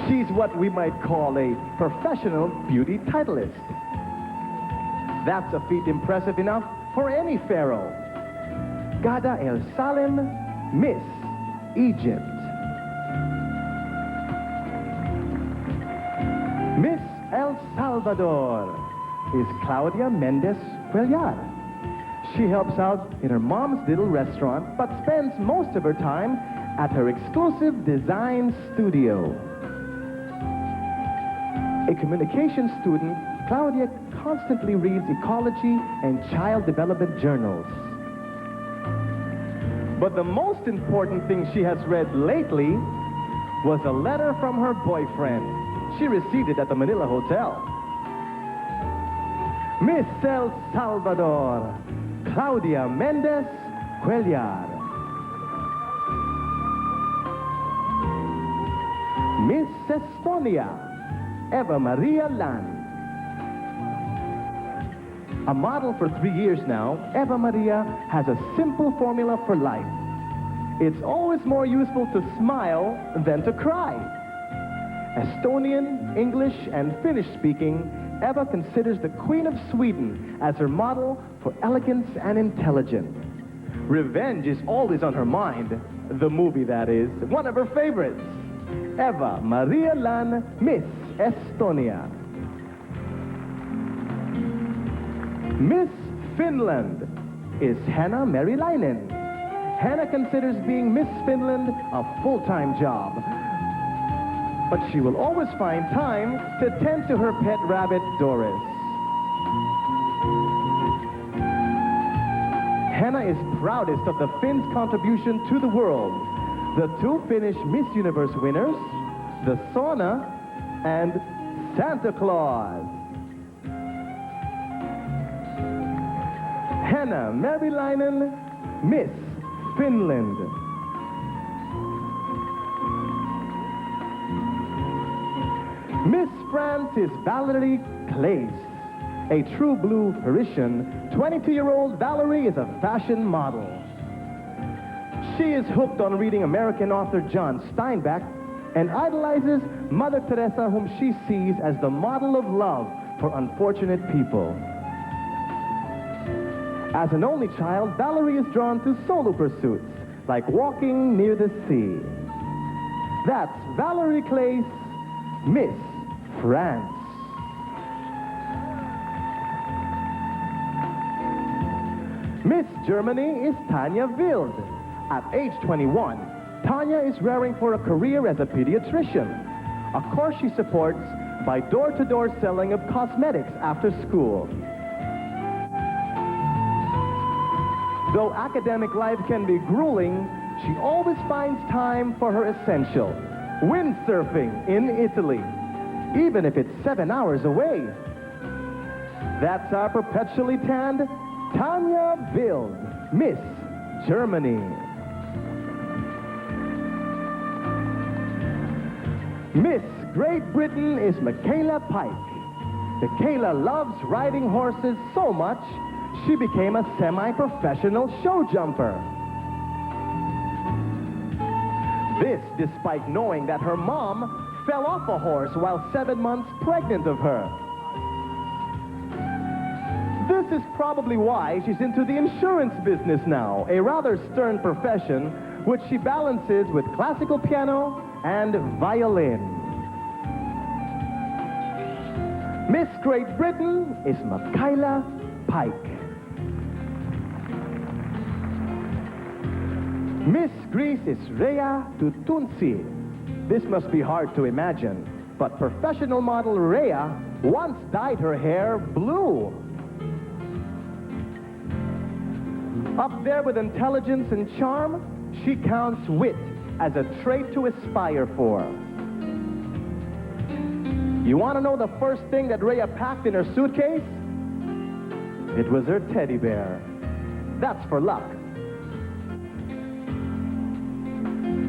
She's what we might call a professional beauty titleist. That's a feat impressive enough for any pharaoh. Gada El Salem, Miss Egypt. Miss El Salvador is Claudia Mendez Cuellar. She helps out in her mom's little restaurant, but spends most of her time at her exclusive design studio. A communications student, Claudia constantly reads ecology and child development journals. But the most important thing she has read lately was a letter from her boyfriend. She received it at the Manila Hotel. Miss El Salvador, Claudia Mendez Cuellar. Miss Estonia, Eva Maria Lan. A model for 3 years now, Eva Maria has a simple formula for life. It's always more useful to smile than to cry. Estonian, English, and Finnish speaking, Eva considers the Queen of Sweden as her model for elegance and intelligence. Revenge is always on her mind, the movie that is, one of her favorites. Eva Maria Lan, Miss Estonia. Miss Finland is Hanna Merilainen. Hanna considers being Miss Finland a full-time job, but she will always find time to tend to her pet rabbit, Doris. Hanna is proudest of the Finns' contribution to the world. The 2 Finnish Miss Universe winners, the sauna and Santa Claus. Hanna Merilainen, Miss Finland. Miss France is Valerie Claes, a true blue Parisian. 22-year-old Valerie is a fashion model. She is hooked on reading American author John Steinbeck and idolizes Mother Teresa, whom she sees as the model of love for unfortunate people. As an only child, Valerie is drawn to solo pursuits, like walking near the sea. That's Valerie Claes, Miss France. Miss Germany is Tanya Wild. At age 21, Tanya is raring for a career as a pediatrician, a course she supports by door-to-door selling of cosmetics after school. Though academic life can be grueling, she always finds time for her essential, windsurfing in Italy, even if it's 7 hours away. That's our perpetually tanned Tanya Wild, Miss Germany. Miss Great Britain is Michaela Pike. Michaela loves riding horses so much, she became a semi-professional show jumper. This despite knowing that her mom fell off a horse while 7 months pregnant of her. This is probably why she's into the insurance business now, a rather stern profession which she balances with classical piano and violin. Miss Great Britain is Michaela Pike. Miss Greece is Rhea Tutunsi. This must be hard to imagine, but professional model Rhea once dyed her hair blue. Up there with intelligence and charm, she counts wit as a trait to aspire for. You want to know the first thing that Rhea packed in her suitcase? It was her teddy bear. That's for luck.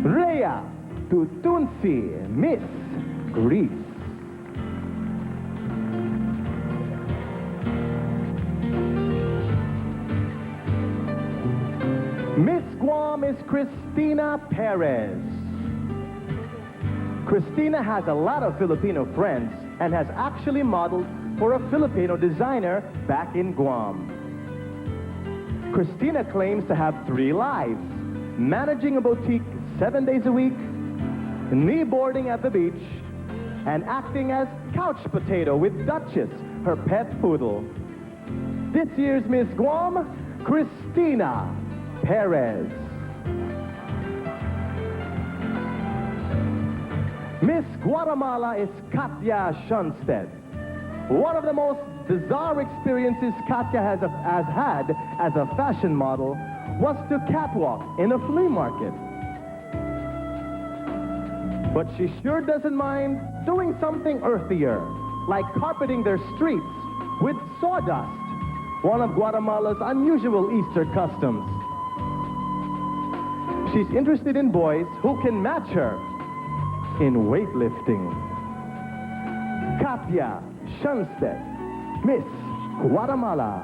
Rhea Tutunsi, Miss Greece. Miss Guam is Christina Perez. Christina has a lot of Filipino friends and has actually modeled for a Filipino designer back in Guam. Christina claims to have 3 lives: managing a boutique 7 days a week, kneeboarding at the beach, and acting as couch potato with Duchess, her pet poodle. This year's Miss Guam, Christina Perez. Miss Guatemala is Katya Schunstedt. One of the most bizarre experiences Katya has had as a fashion model was to catwalk in a flea market. But she sure doesn't mind doing something earthier, like carpeting their streets with sawdust, one of Guatemala's unusual Easter customs. She's interested in boys who can match her in weightlifting. Katya Schunstedt, Miss Guatemala.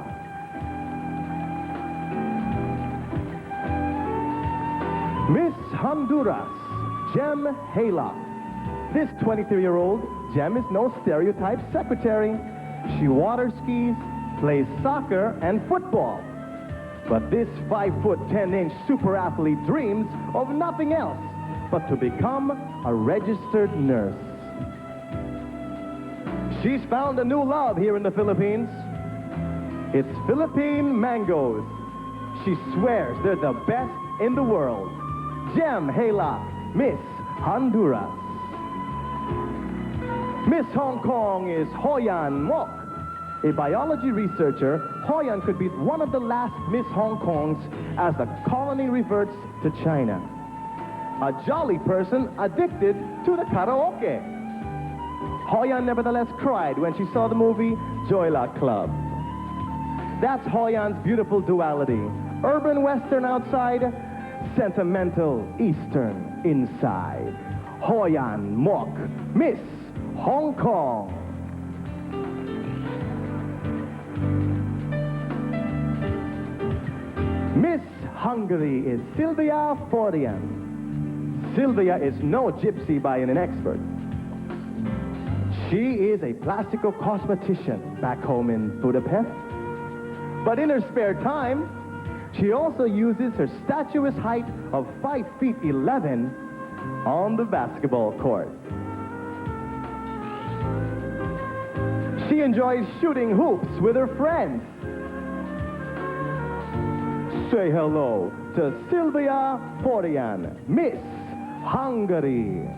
Miss Honduras, Jem Haylock. This 23-year-old Jem is no stereotype secretary. She water skis, plays soccer and football. But this 5'10" super athlete dreams of nothing else but to become a registered nurse. She's found a new love here in the Philippines. It's Philippine mangoes. She swears they're the best in the world. Jem Haylock, Miss Honduras. Miss Hong Kong is Hoyan Mok. A biology researcher, Hoyan could be one of the last Miss Hong Kongs as the colony reverts to China. A jolly person addicted to the karaoke. Hoyan nevertheless cried when she saw the movie Joyla Club. That's Hoyan's beautiful duality. Urban Western outside, sentimental Eastern inside. Hoyan Mok, Miss Hong Kong. Miss Hungary is Sylvia Forian. Sylvia is no gypsy by an expert. She is a plastical cosmetician back home in Budapest. But in her spare time, she also uses her statuesque height of 5'11" on the basketball court. She enjoys shooting hoops with her friends. Say hello to Sylvia Porian, Miss Hungary.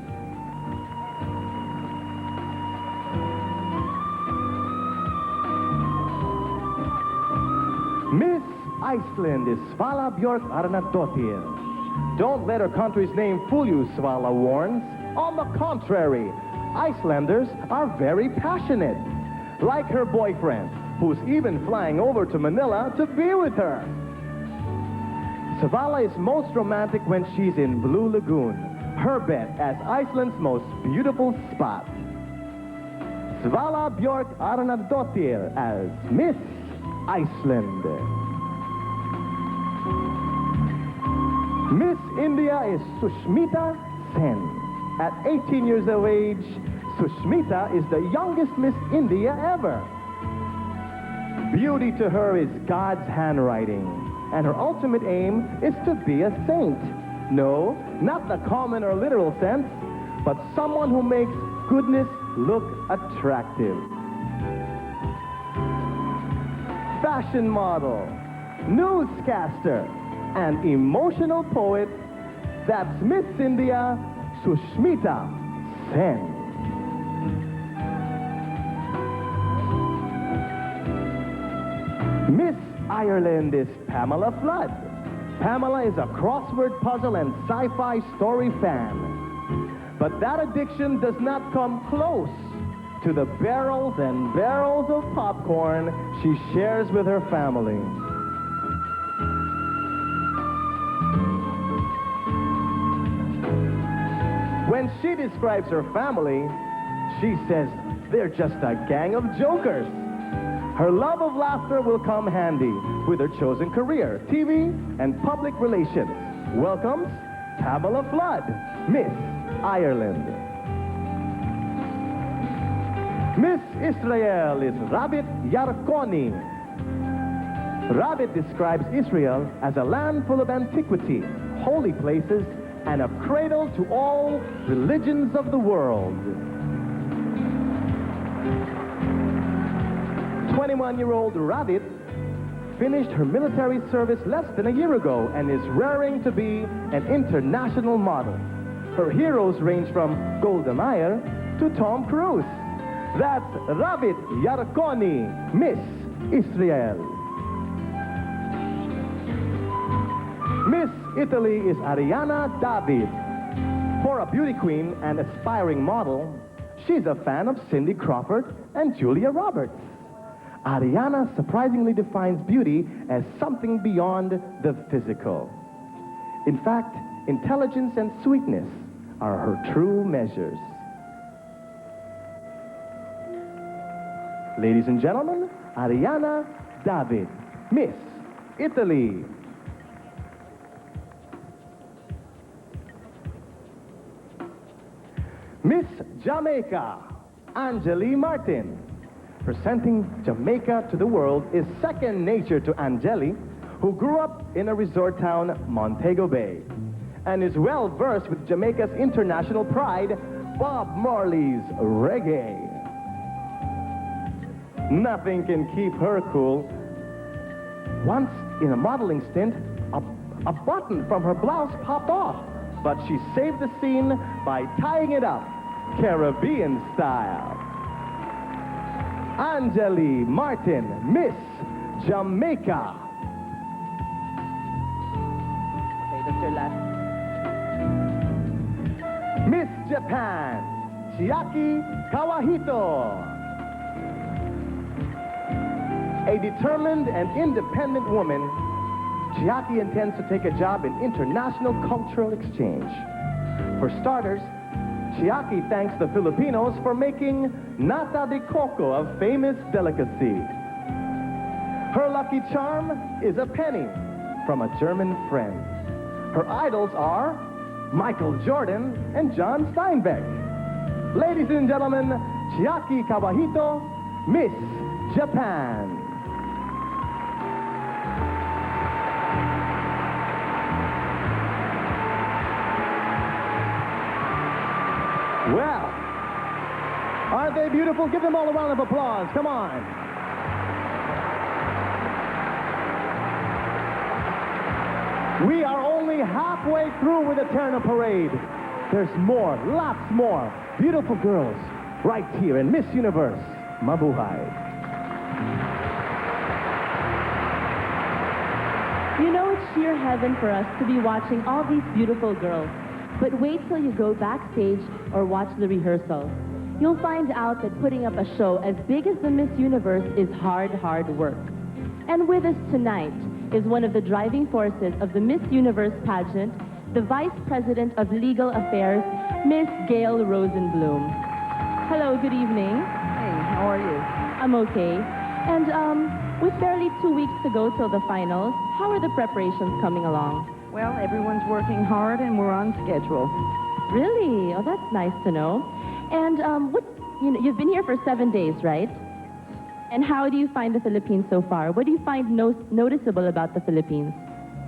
Miss Iceland is Svala Björk Arnardóttir. Don't let her country's name fool you, Svala warns. On the contrary, Icelanders are very passionate. Like her boyfriend, who's even flying over to Manila to be with her. Svala is most romantic when she's in Blue Lagoon, her bet as Iceland's most beautiful spot. Svala Björk Arnardóttir as Miss Iceland. Miss India is Sushmita Sen. At 18 years of age, Sushmita is the youngest Miss India ever. Beauty to her is God's handwriting, and her ultimate aim is to be a saint. No, not the common or literal sense, but someone who makes goodness look attractive. Fashion model, newscaster, and emotional poet, that's Miss India, Sushmita Sen. Miss Ireland is Pamela Flood. Pamela is a crossword puzzle and sci-fi story fan. But that addiction does not come close to the barrels and barrels of popcorn she shares with her family. When she describes her family, she says they're just a gang of jokers. Her love of laughter will come handy with her chosen career, TV and public relations. Welcomes Pamela Flood, Miss Ireland. Miss Israel is Rabit Yarkoni. Rabit describes Israel as a land full of antiquity, holy places, and a cradle to all religions of the world. 21-year-old Rabit finished her military service less than a year ago and is raring to be an international model. Her heroes range from Golda Meir to Tom Cruise. That's Rabit Yarkoni, Miss Israel. Miss Italy is Ariana David. For a beauty queen and aspiring model, she's a fan of Cindy Crawford and Julia Roberts. Ariana surprisingly defines beauty as something beyond the physical. In fact, intelligence and sweetness are her true measures. Ladies and gentlemen, Ariana David, Miss Italy. Miss Jamaica, Angeli Martin. Presenting Jamaica to the world is second nature to Angeli, who grew up in a resort town, Montego Bay, and is well versed with Jamaica's international pride, Bob Marley's reggae. Nothing can keep her cool. Once in a modeling stint, a button from her blouse popped off, but she saved the scene by tying it up, Caribbean style. Angeli Martin, Miss Jamaica. Okay, that's your last. Miss Japan, Chiaki Kawahito. A determined and independent woman, Chiaki intends to take a job in international cultural exchange. For starters, Chiaki thanks the Filipinos for making nata de coco a famous delicacy. Her lucky charm is a penny from a German friend. Her idols are Michael Jordan and John Steinbeck. Ladies and gentlemen, Chiaki Kawahito, Miss Japan. Aren't they beautiful? Give them all a round of applause. Come on. We are only halfway through with the Terno Parade. There's more, lots more. Beautiful girls right here in Miss Universe. Mabuhay. You know, it's sheer heaven for us to be watching all these beautiful girls. But wait till you go backstage or watch the rehearsal. You'll find out that putting up a show as big as the Miss Universe is hard, hard work. And with us tonight is one of the driving forces of the Miss Universe pageant, the Vice President of Legal Affairs, Miss Gail Rosenblum. Hello, good evening. Hey, how are you? I'm okay. And with barely 2 weeks to go till the finals, how are the preparations coming along? Well, everyone's working hard and we're on schedule. Really? Oh, that's nice to know. And you've been here for 7 days, right? And how do you find the Philippines so far? What do you find noticeable about the Philippines?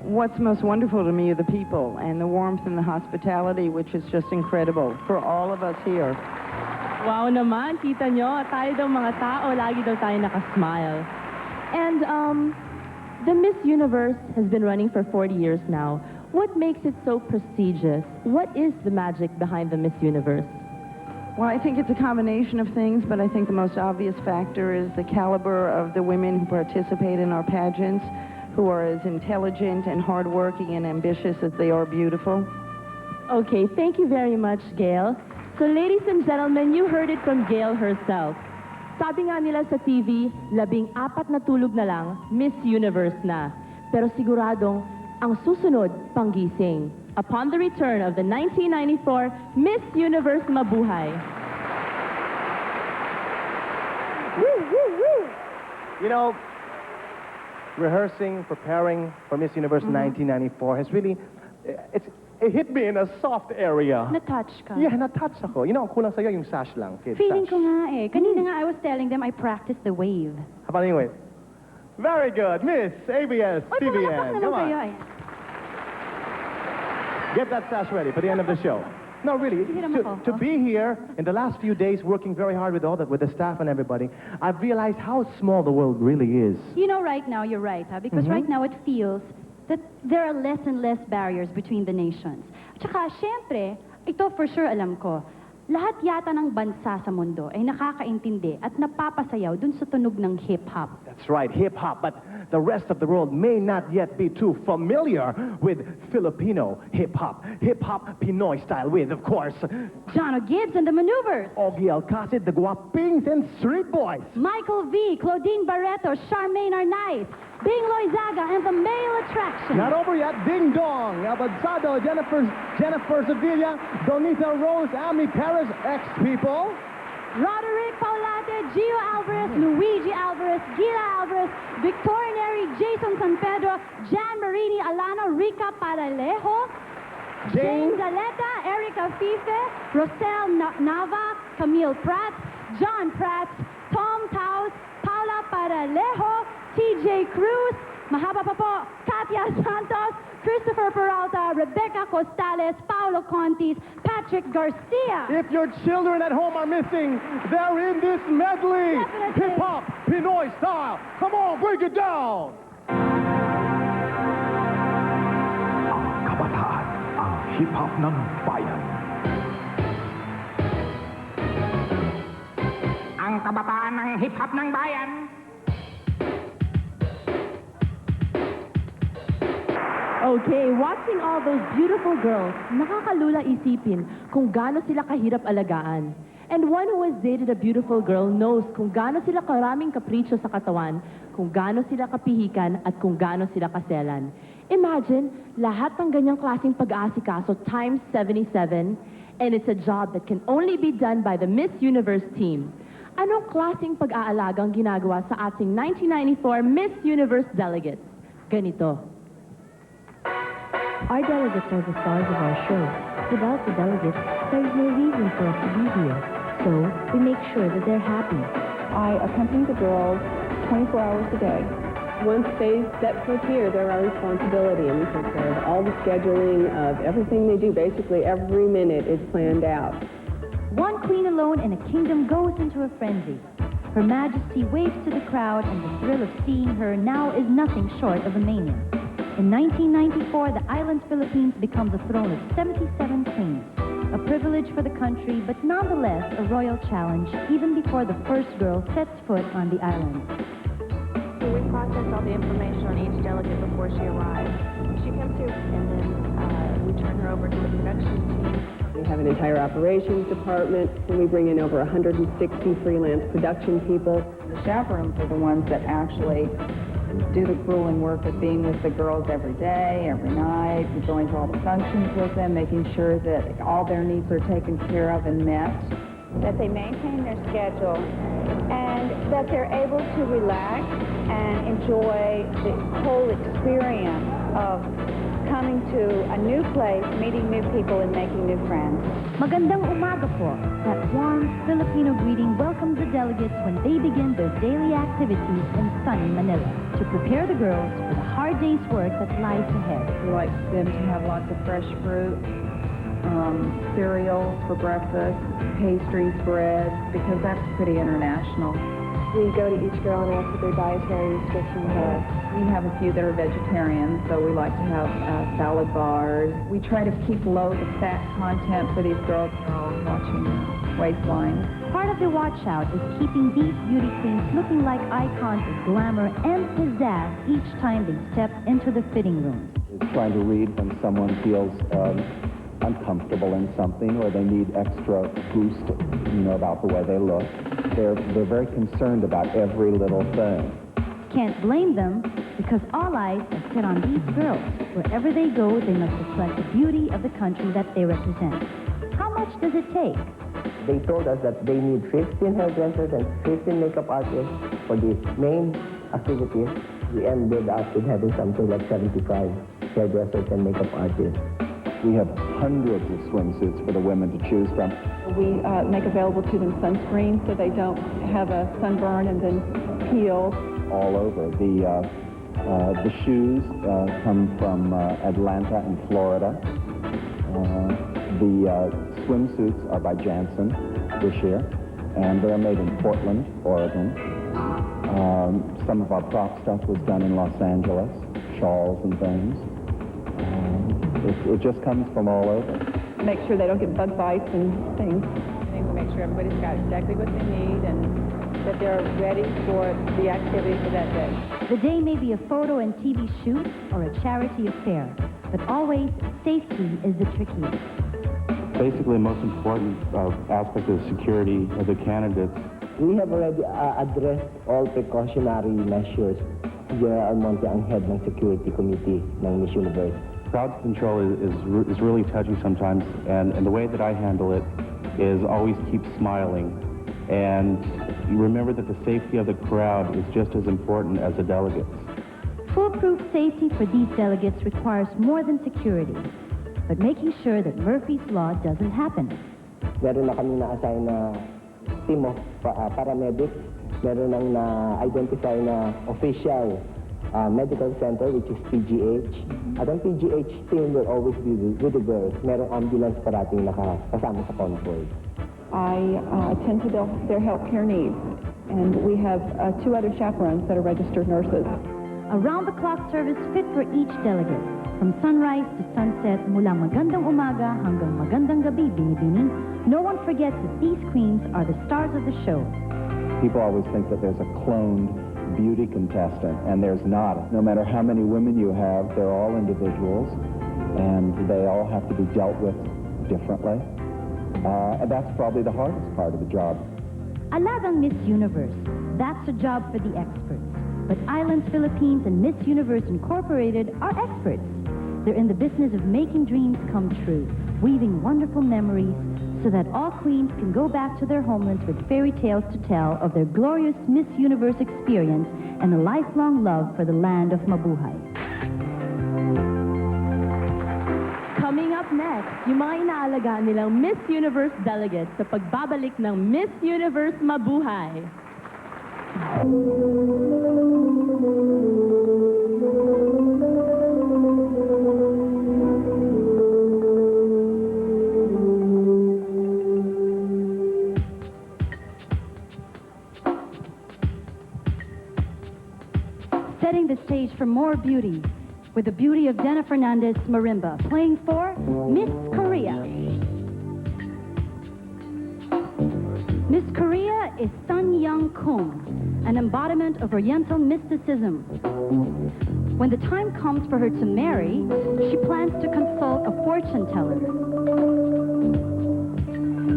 What's most wonderful to me are the people and the warmth and the hospitality, which is just incredible for all of us here. Wow naman, kita nyo, tayo daw mga tao, lagi daw tayo nakasmile. And the Miss Universe has been running for 40 years now. What makes it so prestigious? What is the magic behind the Miss Universe? Well, I think it's a combination of things, but I think the most obvious factor is the caliber of the women who participate in our pageants, who are as intelligent and hardworking and ambitious as they are beautiful. Okay, thank you very much, Gail. So, ladies and gentlemen, you heard it from Gail herself. Sabi nga nila sa TV, 14 na tulog na lang, Miss Universe na. Pero siguradong, ang susunod, panggising. Upon the return of the 1994 Miss Universe Mabuhay. Woo, woo, woo! You know, rehearsing, preparing for Miss Universe 1994 has really, it hit me in a soft area. Na-touch ka? Yeah, na-touch ako. You know, ang kulang sa'yo yung sash lang, kid Feeling sash. ko nga eh. Kanina nga I was telling them I practiced the wave. How about anyway? Very good, Miss ABS CBN. Come on. Get that sash ready for the end of the show. No, really, to be here in the last few days working very hard with with the staff and everybody, I've realized how small the world really is. You know, right now, you're right, huh? Because right now it feels that there are less and less barriers between the nations. Tsaka, syempre, ito for sure alam ko, lahat yata ng bansa sa mundo ay nakakaintindi at napapasayaw dun sa tunog ng hip-hop. That's right, hip-hop, but the rest of the world may not yet be too familiar with Filipino hip-hop. Hip-hop Pinoy style with, of course, Jono Gibbs and the Maneuvers. Ogie Alcacid, the Guapings and Street Boys. Michael V, Claudine Barreto, Charmaine Arnaiz, Bing Loizaga and the Male Attraction. Not over yet, Ding Dong, Abadzado, Jennifer Sevilla, Donita Rose, Ami Perez, ex-people. Roderick Paulate, Gio Alvarez, Luigi Alvarez, Gila Alvarez, Victoria Neri, Jason San Pedro, Jan Marini Alano, Rica Paralejo, James Aleta, Erica Fife, Rosel Nava, Camille Pratt, John Pratt, Tom Taus, Paula Paralejo, TJ Cruz, mahaba pa po, Katia Santos, Christopher Peralta, Rebecca Costales, Paulo Contis, Patrick Garcia. If your children at home are missing, they're in this medley. Hip-hop, Pinoy style. Come on, break it down. Ang kabataan, ang hip-hop ng bayan. Ang kabataan ng hip-hop ng bayan. Okay, watching all those beautiful girls, nakakalula isipin kung gaano sila kahirap alagaan. And one who has dated a beautiful girl knows kung gaano sila karaming kapritsyo sa katawan, kung gaano sila kapihikan, at kung gaano sila kaselan. Imagine, lahat ng ganyang klaseng pag-aasikaso times 77, and it's a job that can only be done by the Miss Universe team. Anong klaseng pag-aalagang ginagawa sa ating 1994 Miss Universe Delegates? Ganito. Our delegates are the stars of our show. Without the delegates, there is no reason for us to be here. So, we make sure that they're happy. I accompany the girls 24 hours a day. Once they step foot here, they're our responsibility, and we take care of all the scheduling of everything they do. Basically, every minute is planned out. One One queen alone in a kingdom goes into a frenzy. Her Majesty waves to the crowd, and the thrill of seeing her now is nothing short of a mania. In 1994, the island Philippines becomes a throne of 77 queens. A privilege for the country, but nonetheless a royal challenge, even before the first girl sets foot on the island. So we process all the information on each delegate before she arrives. She comes here, and then we turn her over to the production team. We have an entire operations department, and we bring in over 160 freelance production people. The chaperones are the ones that actually do the grueling work of being with the girls every day, every night. We go into all the functions with them, making sure that all their needs are taken care of and met. That they maintain their schedule and that they're able to relax and enjoy the whole experience of coming to a new place, meeting new people, and making new friends. Magandang umaga po. That warm Filipino greeting welcomes the delegates when they begin their daily activities in sunny Manila to prepare the girls for the hard day's work that lies ahead. We like them to have lots of fresh fruit, cereal for breakfast, pastries, bread, because that's pretty international. We go to each girl and ask what their dietary restrictions are. We have a few that are vegetarians, so we like to have salad bars. We try to keep low the fat content for these girls who are watching waistlines. Part of the watch out is keeping these beauty queens looking like icons of glamour and pizzazz each time they step into the fitting room. It's trying to read when someone feels uncomfortable in something or they need extra boost, about the way they look. They're very concerned about every little thing. Can't blame them, because all eyes are set on these girls. Wherever they go, they must reflect the beauty of the country that they represent. How much does it take? They told us that they need 15 hairdressers and 15 makeup artists for the main activities. We ended up with having something like 75 hairdressers and makeup artists. We have hundreds of swimsuits for the women to choose from. We make available to them sunscreen so they don't have a sunburn and then peel. All over. The shoes come from Atlanta and Florida. The swimsuits are by Janssen this year, and they're made in Portland, Oregon. Some of our prop stuff was done in Los Angeles, shawls and things. It just comes from all over. Make sure they don't get bug bites and things. We make sure everybody's got exactly what they need and that they're ready for the activity for that day. The day may be a photo and TV shoot or a charity affair, but always safety is the trickiest. Basically, the most important aspect of the security of the candidates. We have already addressed all precautionary measures. General Almonte ang head ng security committee ng Miss Universe. Crowd control is really touchy sometimes, and the way that I handle it is always keep smiling. And you remember that the safety of the crowd is just as important as the delegates. Foolproof safety for these delegates requires more than security, but making sure that Murphy's Law doesn't happen. Meron na kami na-assign na team of paramedics. Meron nang na-identify na official medical center, which is PGH. At ang PGH team will always be with the girls. Merong ambulance parating nakasama sa convoy. I attend to their health care needs, and we have 2 other chaperones that are registered nurses. A round-the-clock service fit for each delegate. From sunrise to sunset, mula magandang umaga hanggang magandang gabi, binibining, no one forgets that these queens are the stars of the show. People always think that there's a cloned beauty contestant, and there's not. No matter how many women you have, they're all individuals, and they all have to be dealt with differently. And that's probably the hardest part of the job. Alagang Miss Universe, that's a job for the experts. But Islands Philippines and Miss Universe Incorporated are experts. They're in the business of making dreams come true, weaving wonderful memories, so that all queens can go back to their homelands with fairy tales to tell of their glorious Miss Universe experience and a lifelong love for the land of Mabuhay. Coming up next, yung mga inaalagaan nilang Miss Universe delegates sa pagbabalik ng Miss Universe Mabuhay. setting the stage for more beauty with the beauty of Dena Fernandez Marimba, playing for Miss Korea. Miss Korea is Sun Young Kung, an embodiment of Oriental mysticism. When the time comes for her to marry, she plans to consult a fortune teller.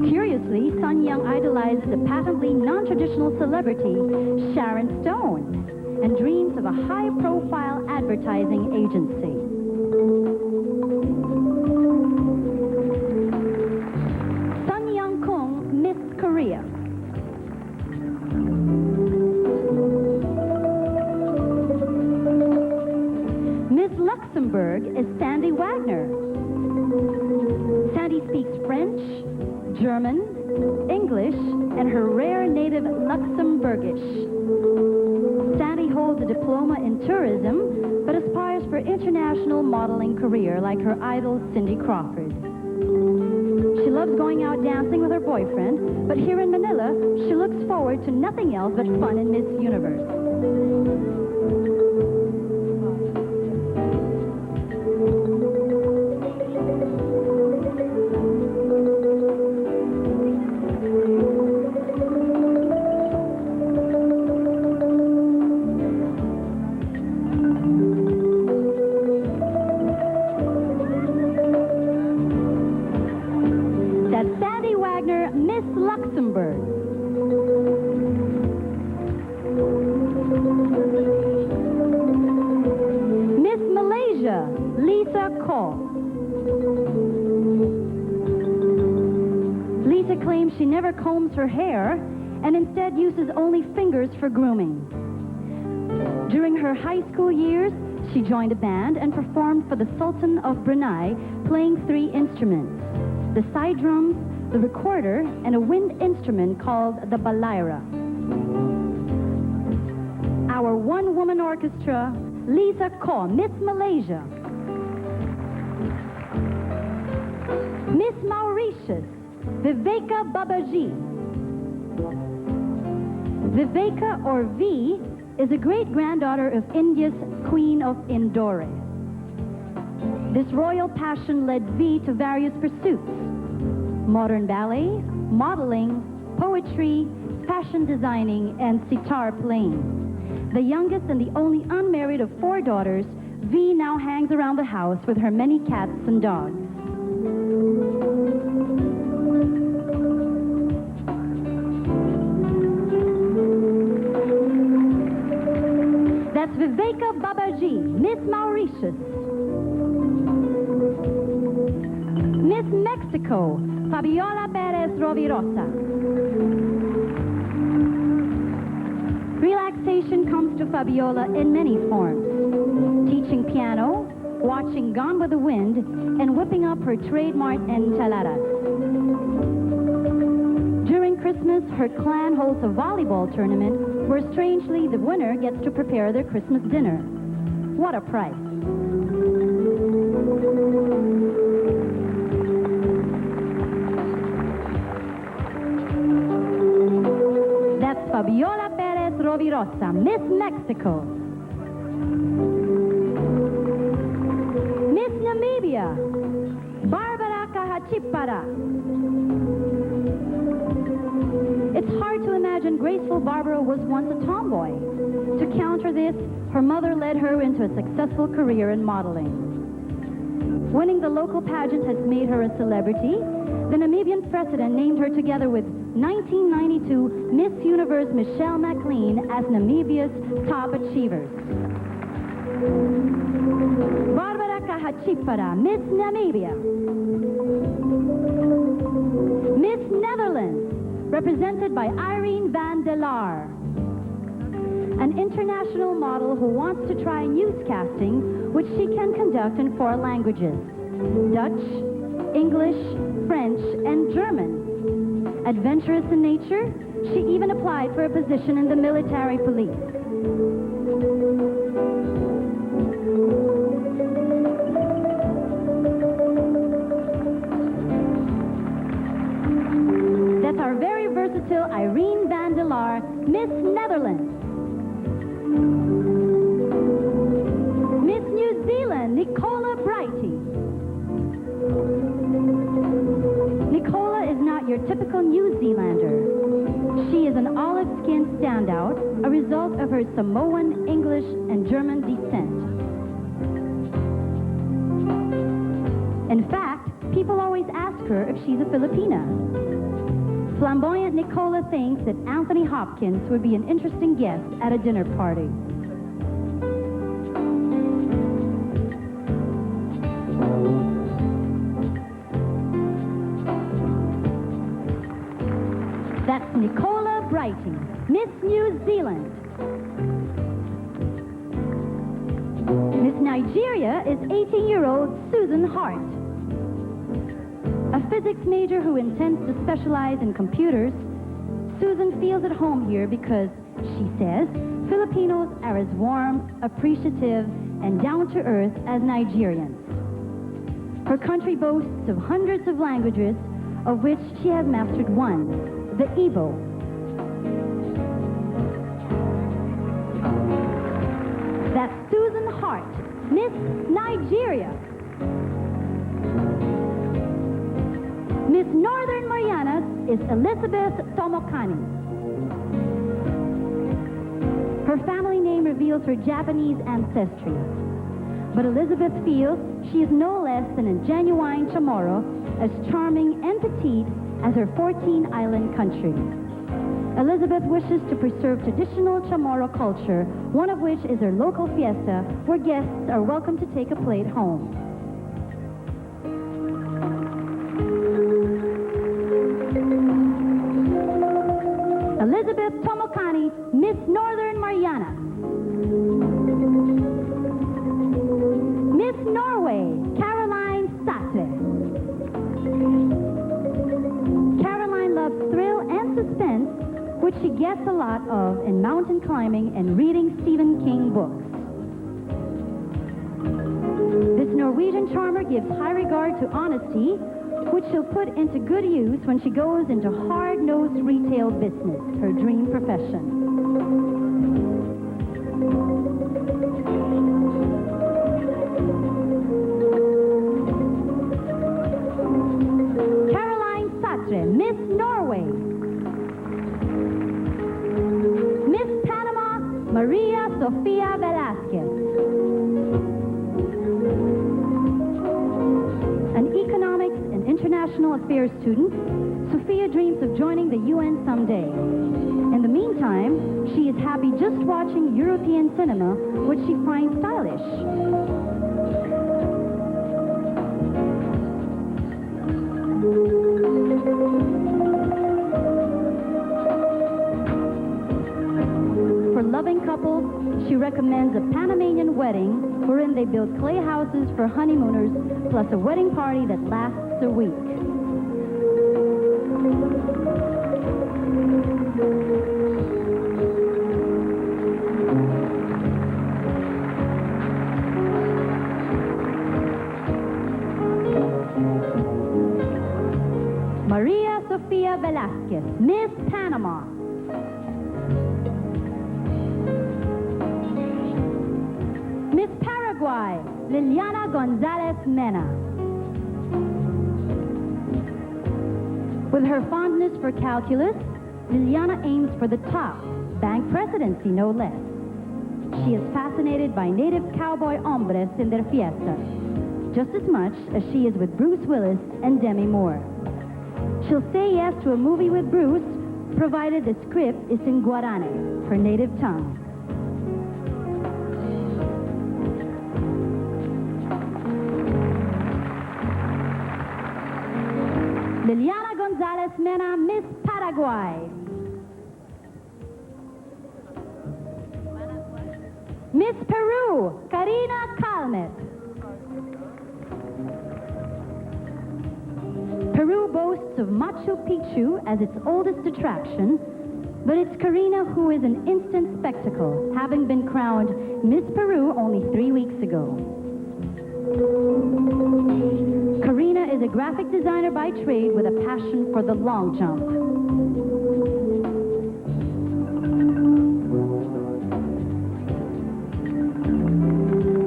Curiously, Sun Young idolizes a patently non-traditional celebrity, Sharon Stone, and dreams of a high-profile advertising agency. Sun Young Kung, Miss Korea. Miss Luxembourg is Sandy Wagner. Sandy speaks French, German, English, and her rare native Luxembourgish. Sandy holds a diploma in tourism, but aspires for international modeling career like her idol Cindy Crawford. She loves going out dancing with her boyfriend, but here in Manila, she looks forward to nothing else but fun in Miss Universe. She never combs her hair and instead uses only fingers for grooming. During her high school years, she joined a band and performed for the Sultan of Brunei, playing 3 instruments: the side drums, the recorder, and a wind instrument called the balaira. Our one-woman orchestra, Lisa Ko, Miss Malaysia. Miss Mauritius, Viveka Babaji. Viveka, or V, is a great-granddaughter of India's Queen of Indore. This royal passion led V to various pursuits: modern ballet, modeling, poetry, fashion designing, and sitar playing. The youngest and the only unmarried of 4 daughters, V now hangs around the house with her many cats and dogs. That's Viveka Babaji, Miss Mauritius. Miss Mexico, Fabiola Perez Rovirosa. Relaxation comes to Fabiola in many forms: teaching piano, watching Gone with the Wind, and whipping up her trademark enchiladas. During Christmas, her clan holds a volleyball tournament where, strangely, the winner gets to prepare their Christmas dinner. What a price. That's Fabiola Perez Rovirosa, Miss Mexico. Miss Namibia, Barbara Kahachipara. It's hard to imagine graceful Barbara was once a tomboy. To counter this, her mother led her into a successful career in modeling. Winning the local pageant has made her a celebrity. The Namibian president named her, together with 1992 Miss Universe Michelle McLean, as Namibia's top achievers. Barbara Kahachipara, Miss Namibia. Miss Netherlands, represented by Irene van der Laar, an international model who wants to try newscasting, which she can conduct in 4 languages: Dutch, English, French, and German. Adventurous in nature, she even applied for a position in the military police. That's our very versatile Irene van der Laar, Miss Netherlands. typical New Zealander. She is an olive-skinned standout, a result of her Samoan, English, and German descent. In fact, people always ask her if she's a Filipina. Flamboyant Nicola thinks that Anthony Hopkins would be an interesting guest at a dinner party. That's Nicola Brighting, Miss New Zealand. Miss Nigeria is 18-year-old Susan Hart. A physics major who intends to specialize in computers, Susan feels at home here because, she says, Filipinos are as warm, appreciative, and down-to-earth as Nigerians. Her country boasts of hundreds of languages, of which she has mastered one, the Igbo. That's Susan Hart, Miss Nigeria. Miss Northern Marianas is Elizabeth Tomokani. Her family name reveals her Japanese ancestry. But Elizabeth feels she is no less than a genuine Chamorro, as charming and petite as her 14-island country. Elizabeth wishes to preserve traditional Chamorro culture, one of which is her local fiesta, where guests are welcome to take a plate home. Elizabeth Tomokani, Miss Northern Mariana. Miss Norway, Caroline Satre. Caroline loves thrill and suspense, which she gets a lot of in mountain climbing and reading Stephen King books. This Norwegian charmer gives high regard to honesty, which she'll put into good use when she goes into hard-nosed retail business, her dream profession. Caroline Satre, Miss Norway. Miss Panama, Maria Sofia Velasquez. An economics and international affairs student, Sophia dreams of joining the UN someday. In the meantime, she is happy just watching European cinema, which she finds stylish. For loving couples, she recommends a Panamanian wedding wherein they build clay houses for honeymooners, plus a wedding party that lasts a week. Maria Sofia Velasquez, Miss Panama. Miss Paraguay, Liliana Gonzales Mena. With her fondness for calculus, Liliana aims for the top, bank presidency no less. She is fascinated by native cowboy hombres in their fiesta, just as much as she is with Bruce Willis and Demi Moore. She'll say yes to a movie with Bruce, provided the script is in Guarani, her native tongue. Liliana Gonzales Mena, Miss Paraguay. Miss Peru, Karina Calmet. Peru boasts of Machu Picchu as its oldest attraction, but it's Karina who is an instant spectacle, having been crowned Miss Peru only 3 weeks ago. Karina is a graphic designer by trade with a passion for the long jump.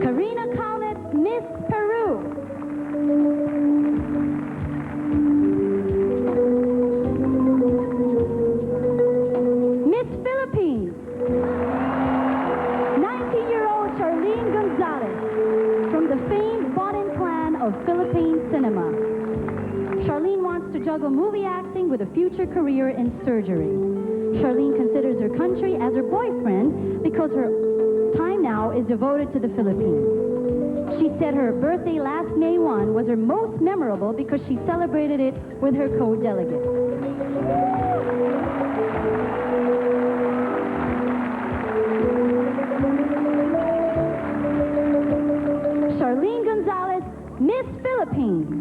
Karina Calmet, Miss Peru. juggle movie acting with a future career in surgery. Charlene considers her country as her boyfriend because her time now is devoted to the Philippines. She said her birthday last May 1 was her most memorable because she celebrated it with her co-delegates. Charlene Gonzales, Miss Philippines.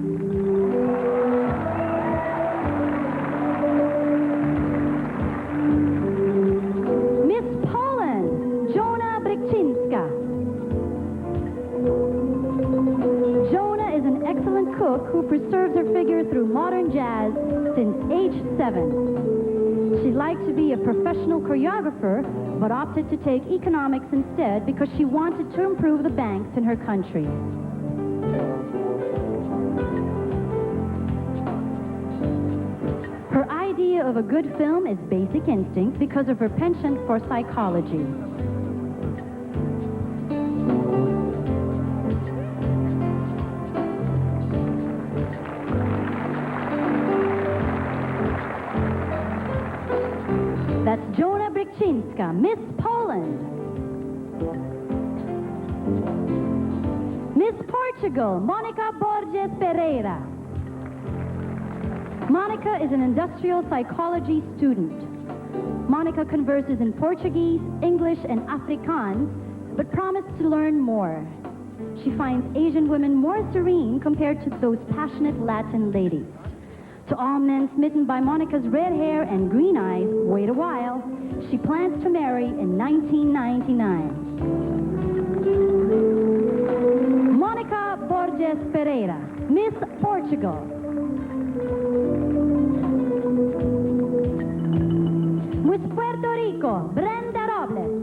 Miss Poland, Jonah Bryczynska. Jonah is an excellent cook who preserves her figure through modern jazz since age 7. She'd like to be a professional choreographer, but opted to take economics instead because she wanted to improve the banks in her country. Her idea of a good film is Basic Instinct because of her penchant for psychology. That's Jonah Bryczynska, Miss Poland. Miss Portugal, Monica Borges Pereira. Monica is an industrial psychology student. Monica converses in Portuguese, English, and Afrikaans, but promised to learn more. She finds Asian women more serene compared to those passionate Latin ladies. To all men smitten by Monica's red hair and green eyes, wait a while. She plans to marry in 1999. Monica Borges Pereira, Miss Portugal. Miss Puerto Rico, Brenda Robles.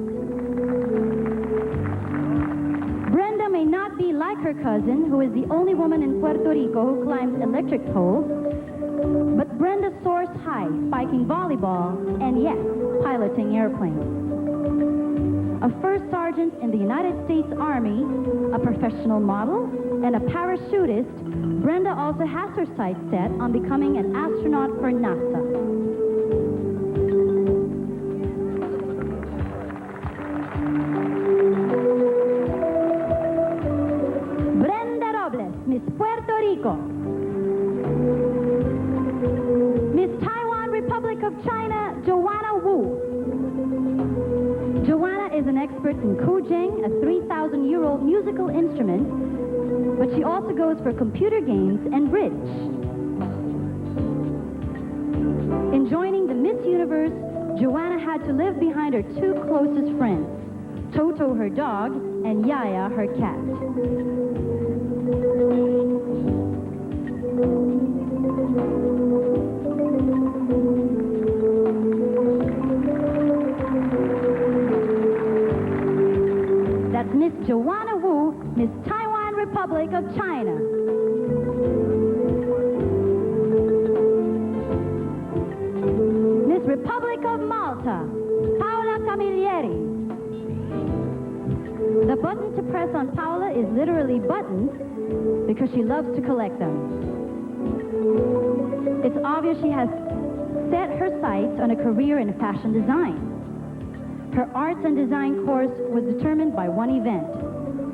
Brenda may not be like her cousin, who is the only woman in Puerto Rico who climbs electric poles, but Brenda soars high, spiking volleyball, and yes, piloting airplanes. A first sergeant in the United States Army, a professional model, and a parachutist, Brenda also has her sights set on becoming an astronaut for NASA. Brenda Robles, Miss Puerto Rico. Miss Taiwan Republic of China, Joanna Wu. Joanna is an expert in kujeng, a 3,000-year-old musical instrument, but she also goes for computer games and bridge. In joining the Miss Universe, Joanna had to live behind her two closest friends, Toto, her dog, and Yaya, her cat. That's Miss Joanna Wu, Miss Taiwan Republic of China. Miss Republic of Malta, Paola Camilleri. The button to press on Paola is literally buttons because she loves to collect them. It's obvious she has set her sights on a career in fashion design. Her arts and design course was determined by one event,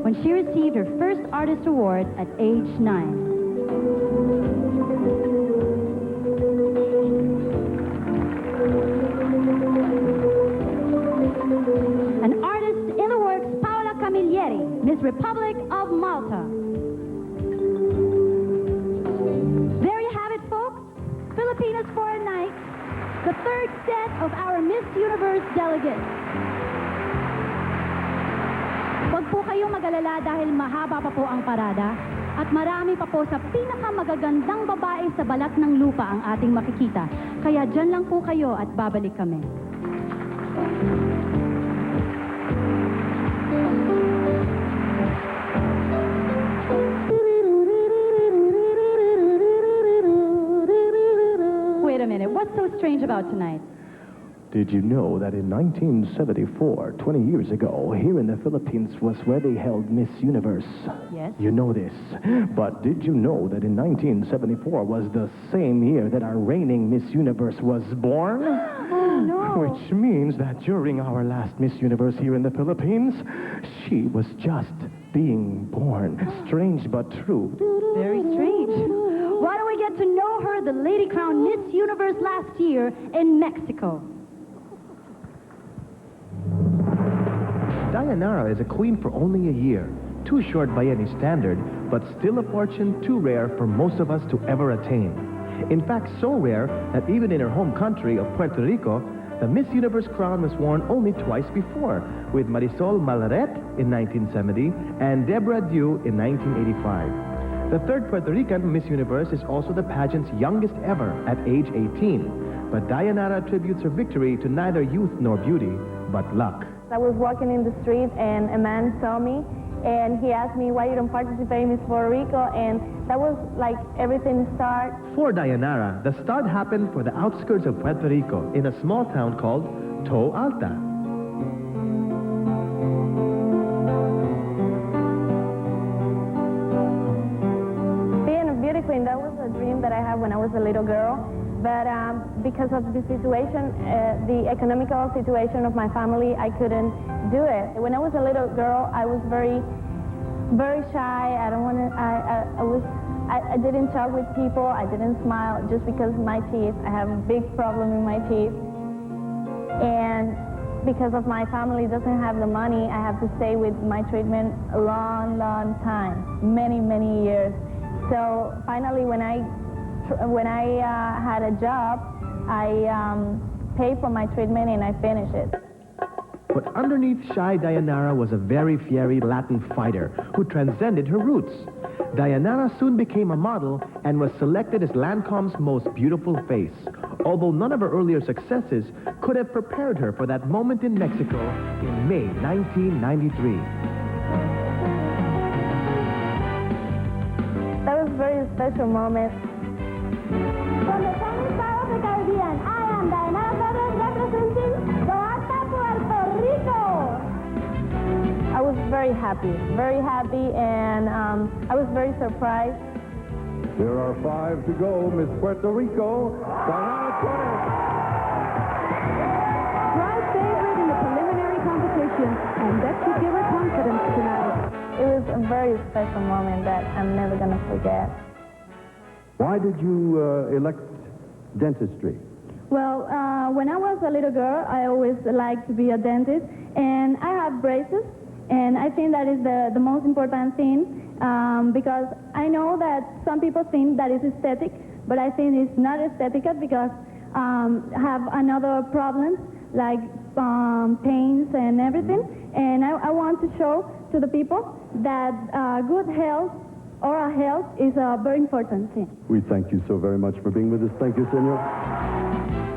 when she received her first artist award at age 9. An artist in the works, Paola Camilleri, Miss Republic of Malta. There you have it, folks. Filipinas for a night. The third set of our Miss Universe Delegates. Huwag po kayong mag-alala dahil mahaba pa po ang parada at marami pa po sa pinakamagagandang babae sa balat ng lupa ang ating makikita. Kaya dyan lang po kayo at babalik kami. Wait a minute, what's so strange about tonight? Did you know that in 1974, 20 years ago, here in the Philippines was where they held Miss Universe? Yes. You know this. But did you know that in 1974 was the same year that our reigning Miss Universe was born? Oh, no. Which means that during our last Miss Universe here in the Philippines, she was just being born. Strange but true. Very strange. Why don't we get to know her, the lady crowned Miss Universe last year in Mexico? Dayanara is a queen for only a year, too short by any standard, but still a fortune too rare for most of us to ever attain. In fact, so rare that even in her home country of Puerto Rico, the Miss Universe crown was worn only twice before, with Marisol Malaret in 1970 and Deborah Diu in 1985. The third Puerto Rican Miss Universe is also the pageant's youngest ever at age 18, but Dayanara attributes her victory to neither youth nor beauty, but luck. I was walking in the street and a man saw me and he asked me why you don't participate in Miss Puerto Rico, and that was like everything started. For Dayanara, the start happened for the outskirts of Puerto Rico in a small town called Toe Alta. Being a beauty queen, that was a dream that I had when I was a little girl. But because of the situation, the economical situation of my family, I couldn't do it. When I was a little girl, I was very, very shy. I don't want to. I didn't talk with people. I didn't smile just because of my teeth. I have a big problem in my teeth, and because of my family doesn't have the money, I have to stay with my treatment a long, long time, many, many years. So finally, when I had a job, I paid for my treatment and I finished it. But underneath shy Dayanara was a very fiery Latin fighter who transcended her roots. Dayanara soon became a model and was selected as Lancôme's most beautiful face, although none of her earlier successes could have prepared her for that moment in Mexico in May 1993. That was a very special moment. From the sunny side of the Caribbean, I am Dayanara Torres representing Coata, Puerto Rico. I was very happy, and I was very surprised. There are 5 to go. Miss Puerto Rico, Dayanara Torres. Proud favorite in the preliminary competition, and that should give her confidence tonight. It was a very special moment that I'm never going to forget. Why did you elect dentistry? Well, when I was a little girl, I always liked to be a dentist, and I have braces, and I think that is the most important thing, because I know that some people think that it's aesthetic, but I think it's not aesthetic because I have another problems like pains and everything, and I want to show to the people that good health, oral health is a very important thing. We thank you so very much for being with us. Thank you, senor.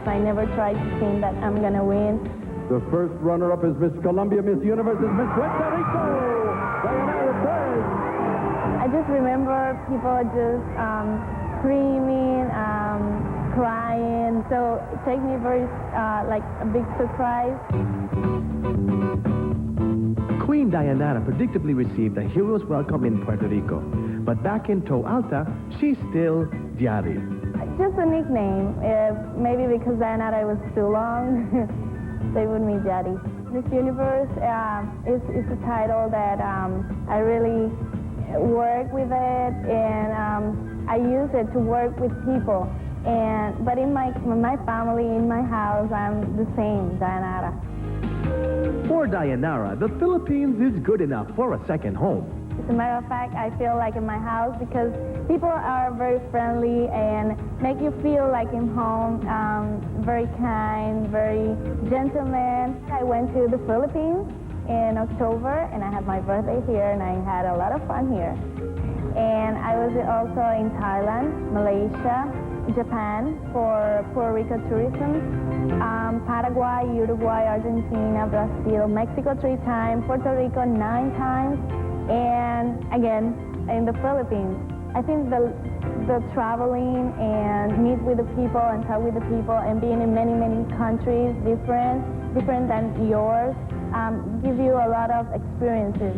I never tried to think that I'm going to win. The first runner-up is Miss Colombia. Miss Universe is Miss Puerto Rico, Dayanara Torres. I just remember people just screaming, crying. So it takes me very, like a big surprise. Queen Dayanara predictably received a hero's welcome in Puerto Rico. But back in Toe Alta, she's still Diari. Just a nickname. Maybe because Dayanara was too long, they would me Jadi. Miss Universe is a title that I really work with it, and I use it to work with people. But in my family, in my house, I'm the same, Dayanara. For Dayanara, the Philippines is good enough for a second home. As a matter of fact, I feel like in my house because people are very friendly and make you feel like in home, very kind, very gentleman. I went to the Philippines in October, and I had my birthday here, and I had a lot of fun here. And I was also in Thailand, Malaysia, Japan for Puerto Rico tourism, Paraguay, Uruguay, Argentina, Brazil, Mexico 3 times, Puerto Rico 9 times, and again in the Philippines. I think the the traveling and meet with the people and talk with the people and being in many, many countries, different than yours, give you a lot of experiences.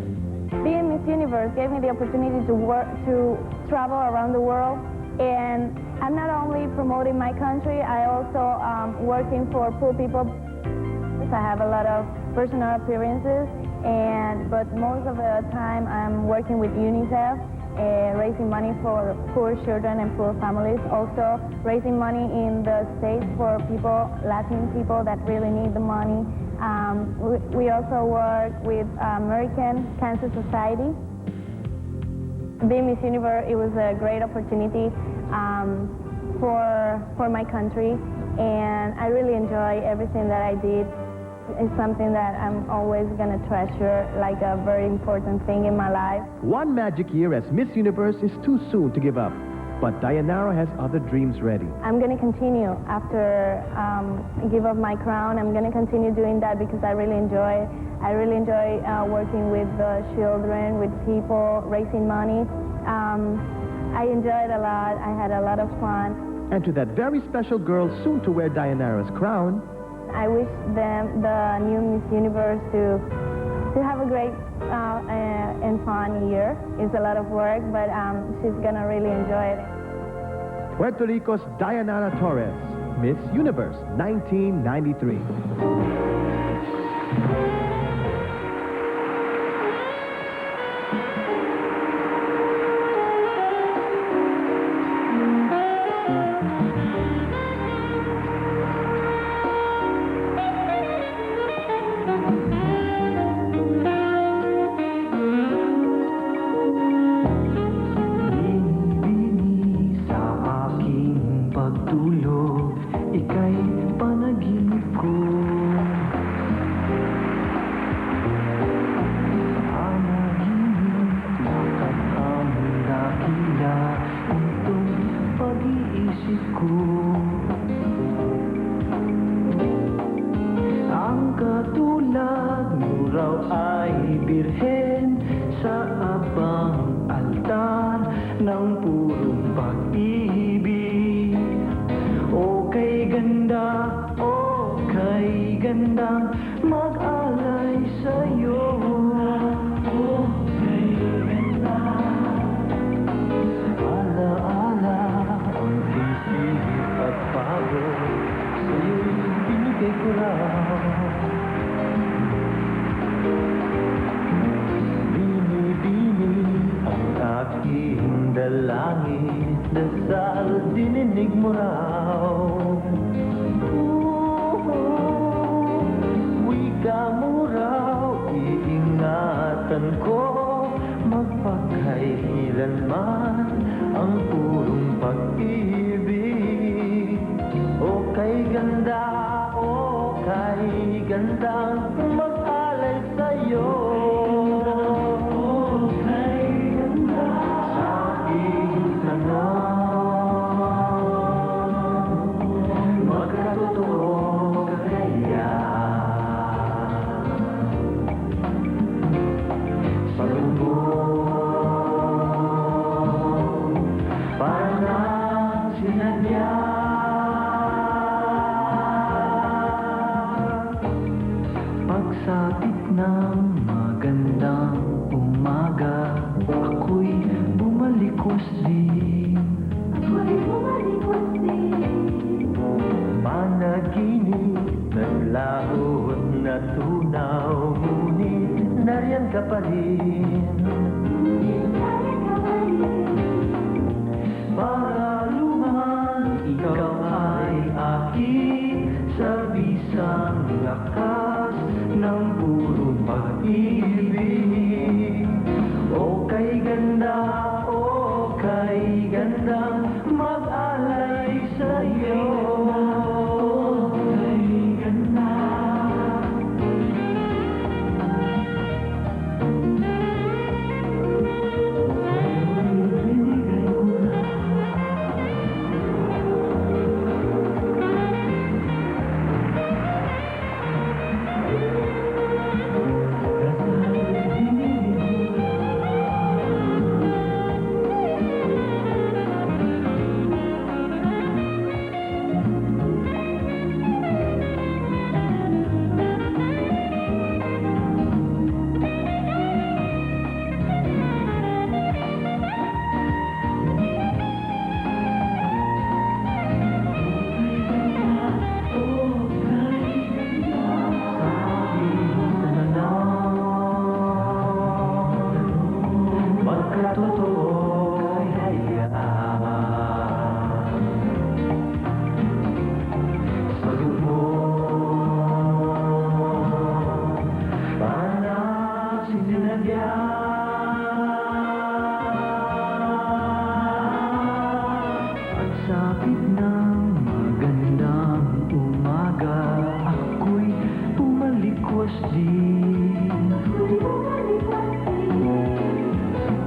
Being Miss Universe gave me the opportunity to travel around the world, and I'm not only promoting my country, I also working for poor people. I have a lot of personal appearances, but most of the time I'm working with UNICEF, raising money for poor children and poor families, also raising money in the States for people, Latin people that really need the money. We also work with American Cancer Society. Being Miss Universe, it was a great opportunity for my country, and I really enjoy everything that I did. It's something that I'm always going to treasure, like a very important thing in my life. One magic year as Miss Universe is too soon to give up, but Dayanara has other dreams ready. I'm going to continue after I give up my crown. I'm going to continue doing that because I really enjoy working with the children, with people, raising money. I enjoyed a lot. I had a lot of fun. And to that very special girl soon to wear Dayanara's crown, I wish them, the new Miss Universe, to have a great and fun year. It's a lot of work, but she's gonna really enjoy it. Puerto Rico's Dayanara Torres, Miss Universe 1993.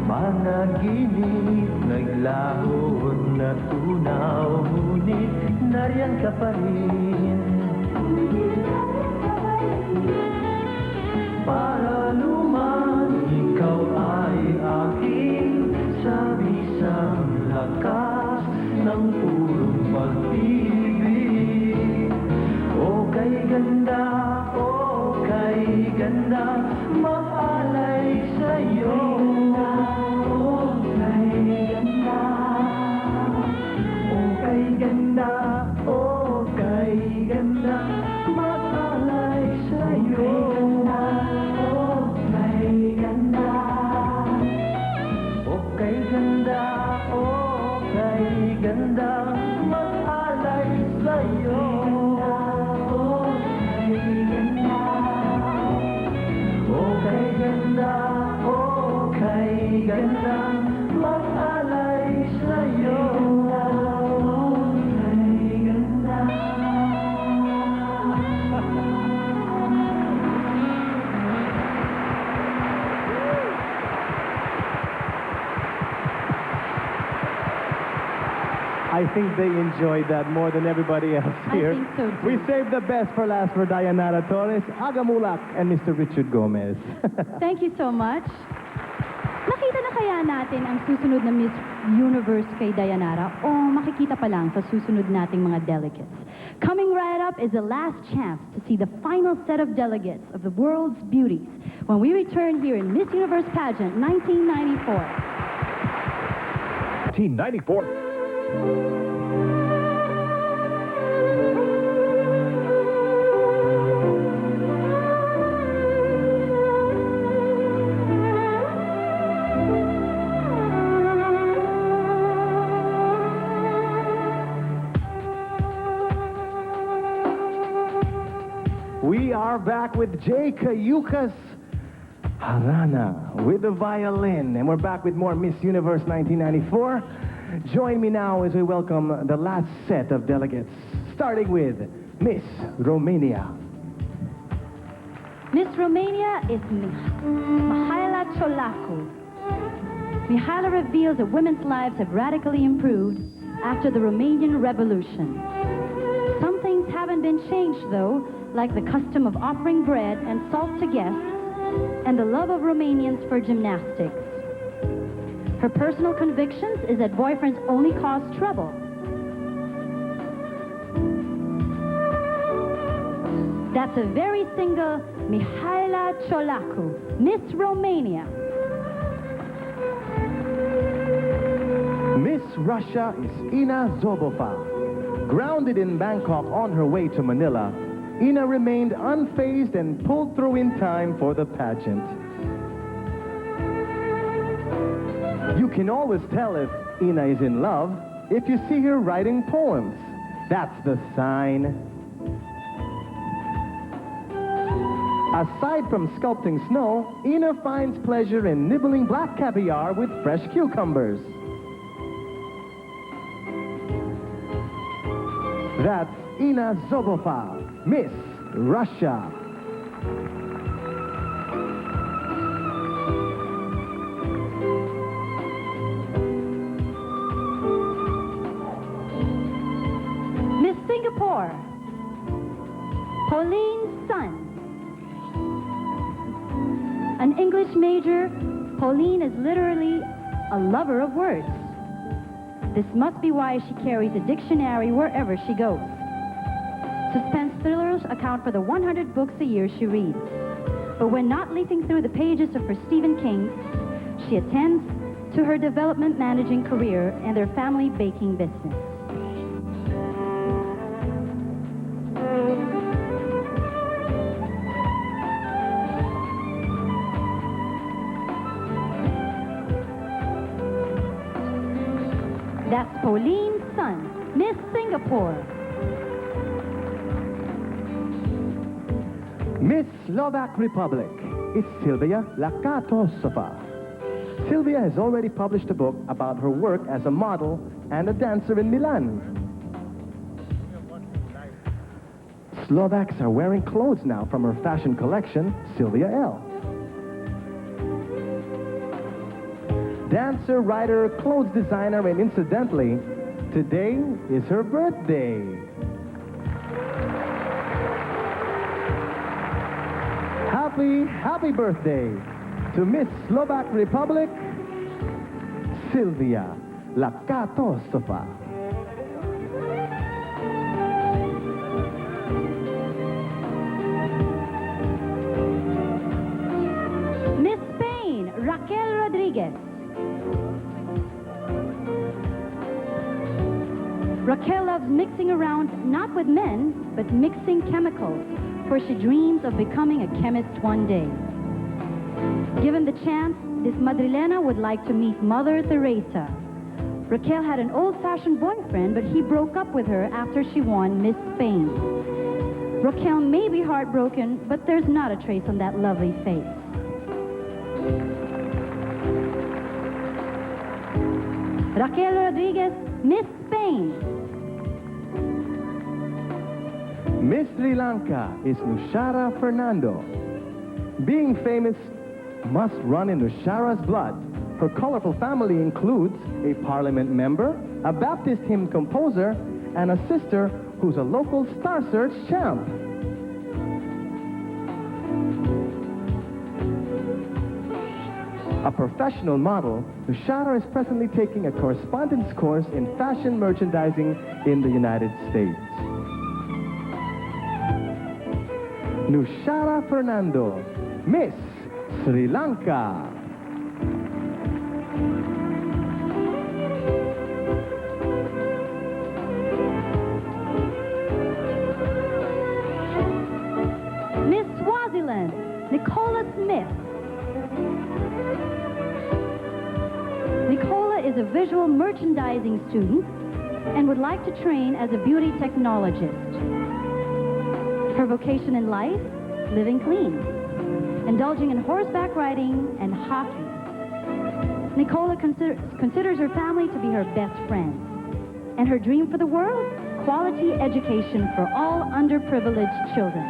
Panaginip naglaho at natunaw, ngunit nariyan ka pa rin. Para luman, ikaw ay aking sabisang lakas ng purong pag-ibig. O kay ganda, maalay sa'yo. I think they enjoyed that more than everybody else here. I think so too. We saved the best for last for Dayanara Torres, Agamulak, and Mr. Richard Gomez. Thank you so much. Nakita na kaya natin ang susunod na Miss Universe kay Dayanara o makikita pa lang sa susunod nating mga delegates? Coming right up is the last chance to see the final set of delegates of the world's beauties when we return here in Miss Universe Pageant 1994. 1994. We are back with Jay Cayucas Harana with the violin, and we're back with more Miss Universe 1994. Join me now as we welcome the last set of delegates, starting with Miss Romania. Miss Romania is Mihaela Ciolacu. Mihaela reveals that women's lives have radically improved after the Romanian Revolution. Some things haven't been changed, though, like the custom of offering bread and salt to guests and the love of Romanians for gymnastics. Her personal convictions is that boyfriends only cause trouble. That's a very single Mihaela Ciolacu, Miss Romania. Miss Russia is Ina Zobova. Grounded in Bangkok on her way to Manila, Ina remained unfazed and pulled through in time for the pageant. You can always tell if Ina is in love if you see her writing poems. That's the sign. Aside from sculpting snow, Ina finds pleasure in nibbling black caviar with fresh cucumbers. That's Ina Zobova, Miss Russia. Miss Singapore, Pauline's son. An English major, Pauline is literally a lover of words. This must be why she carries a dictionary wherever she goes. Suspense thrillers account for the 100 books a year she reads. But when not leafing through the pages of her Stephen King, she attends to her development managing career and their family baking business. That's Pauline's son, Miss Singapore. Miss Slovak Republic is Sylvia Lakatosova. Sylvia has already published a book about her work as a model and a dancer in Milan. Slovaks are wearing clothes now from her fashion collection, Sylvia L. Dancer, writer, clothes designer, and incidentally, today is her birthday. Happy birthday to Miss Slovak Republic, Sylvia Lakatosova. Miss Spain, Raquel Rodriguez. Raquel loves mixing around, not with men, but mixing chemicals, for she dreams of becoming a chemist one day. Given the chance, this Madrilena would like to meet Mother Teresa. Raquel had an old-fashioned boyfriend, but he broke up with her after she won Miss Spain. Raquel may be heartbroken, but there's not a trace on that lovely face. Raquel Rodriguez, Miss Spain. Miss Sri Lanka is Nushara Fernando. Being famous must run in Nushara's blood. Her colorful family includes a parliament member, a Baptist hymn composer, and a sister who's a local Star Search champ. A professional model, Nushara is presently taking a correspondence course in fashion merchandising in the United States. Nushara Fernando, Miss Sri Lanka. Miss Swaziland, Nicola Smith. Nicola is a visual merchandising student and would like to train as a beauty technologist. Her vocation in life, living clean, indulging in horseback riding and hockey. Nicola considers her family to be her best friend. And her dream for the world? Quality education for all underprivileged children.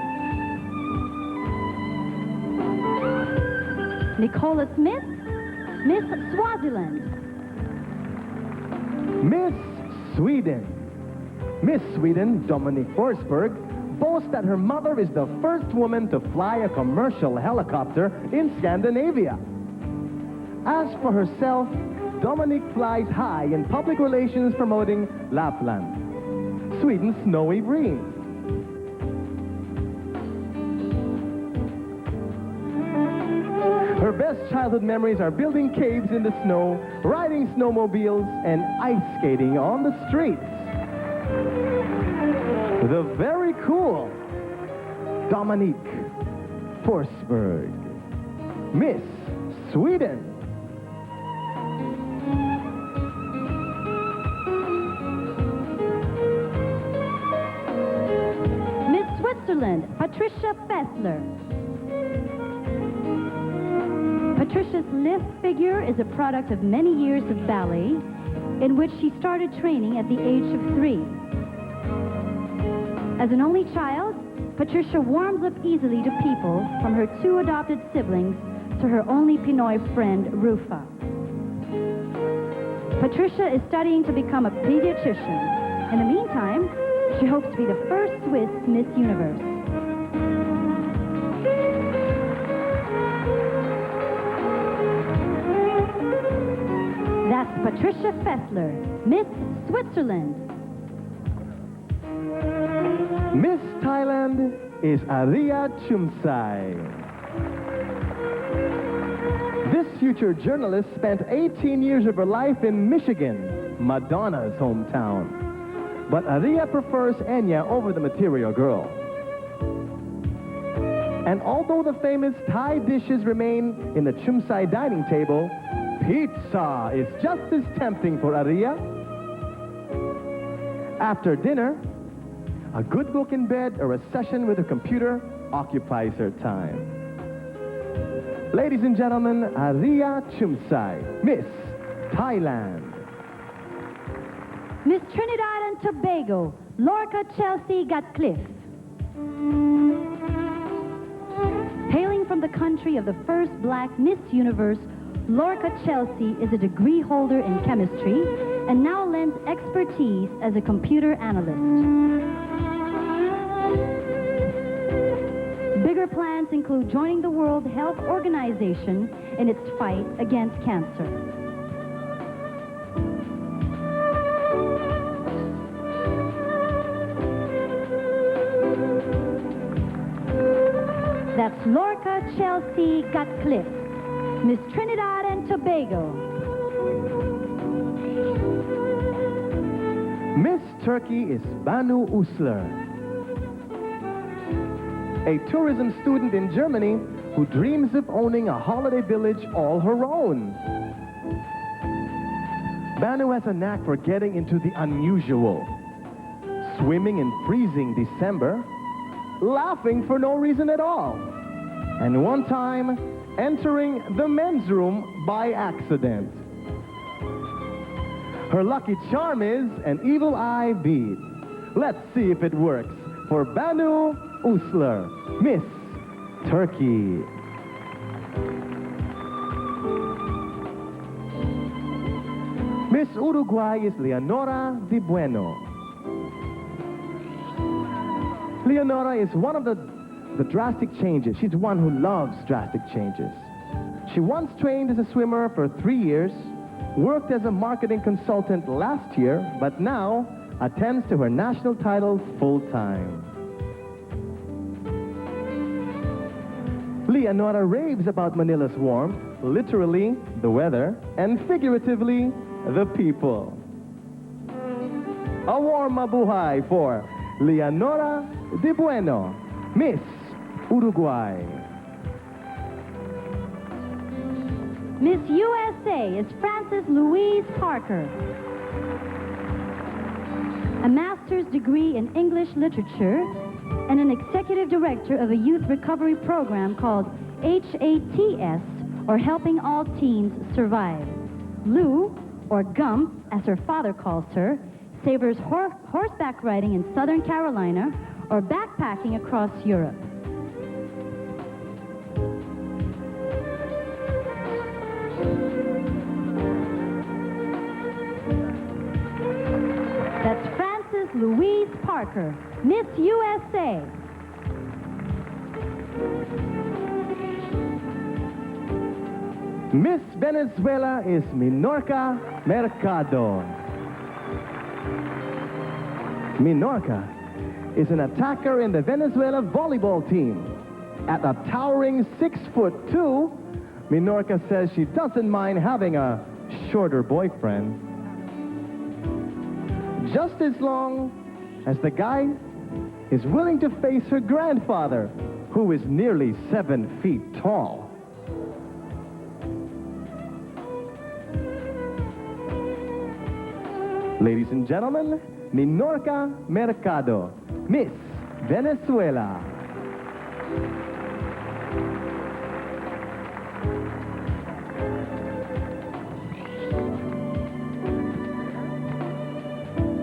Nicola Smith, Miss Swaziland. Miss Sweden. Miss Sweden, Dominique Forsberg, boasts that her mother is the first woman to fly a commercial helicopter in Scandinavia. As for herself, Dominique flies high in public relations promoting Lapland, Sweden's snowy dream. Her best childhood memories are building caves in the snow, riding snowmobiles, and ice skating on the streets. The very cool Dominique Forsberg, Miss Sweden. Miss Switzerland, Patricia Fessler. Patricia's lithe figure is a product of many years of ballet, in which she started training at the age of 3. As an only child, Patricia warms up easily to people, from her 2 adopted siblings to her only Pinoy friend, Rufa. Patricia is studying to become a pediatrician. In the meantime, she hopes to be the first Swiss Miss Universe. That's Patricia Fessler, Miss Switzerland. Miss Thailand is Aria Chumsai. This future journalist spent 18 years of her life in Michigan, Madonna's hometown. But Aria prefers Enya over the material girl. And although the famous Thai dishes remain in the Chumsai dining table, pizza is just as tempting for Aria. After dinner, a good book in bed or a session with a computer occupies her time. Ladies and gentlemen, Aria Chumsai, Miss Thailand. Miss Trinidad and Tobago, Lorca Chelsea Gatcliffe. Hailing from the country of the first black Miss Universe, Lorca Chelsea is a degree holder in chemistry and now lends expertise as a computer analyst. Bigger plans include joining the World Health Organization in its fight against cancer. That's Lorca Chelsea Cutcliffe, Miss Trinidad and Tobago. Miss Turkey is Banu Usler, a tourism student in Germany who dreams of owning a holiday village all her own. Banu has a knack for getting into the unusual, swimming in freezing December, laughing for no reason at all, and one time entering the men's room by accident. Her lucky charm is an evil eye bead. Let's see if it works for Banu Usler, Miss Turkey. Miss Uruguay is Leonora Di Bueno. Leonora is one of the drastic changes. She's one who loves drastic changes. She once trained as a swimmer for 3 years, worked as a marketing consultant last year, but now attends to her national titles full-time. Leonora raves about Manila's warmth, literally the weather, and figuratively the people. A warm mabuhay for Leonora Di Bueno, Miss Uruguay. Miss USA is Frances Louise Parker. A master's degree in English literature and an executive director of a youth recovery program called HATS, or Helping All Teens Survive. Lou, or Gump, as her father calls her, savors horseback riding in Southern Carolina or backpacking across Europe. That's Frances Louise Parker, Miss USA. Miss Venezuela is Minorka Mercado. Minorka is an attacker in the Venezuela volleyball team. At a towering 6'2", Minorka says she doesn't mind having a shorter boyfriend, just as long as the guy is willing to face her grandfather, who is nearly 7 feet tall. Ladies and gentlemen, Minorka Mercado, Miss Venezuela.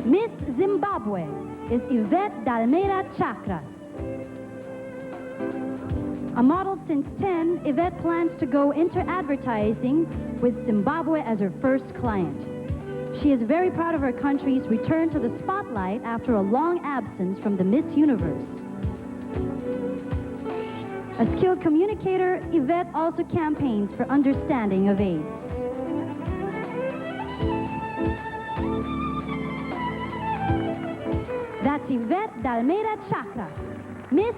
Miss Zimbabwe is Yvette Dalmeida Chakra. A model since 10, Yvette plans to go into advertising with Zimbabwe as her first client. She is very proud of her country's return to the spotlight after a long absence from the Miss Universe. A skilled communicator, Yvette also campaigns for understanding of AIDS. That's Yvette Dalmeida Chakra, Miss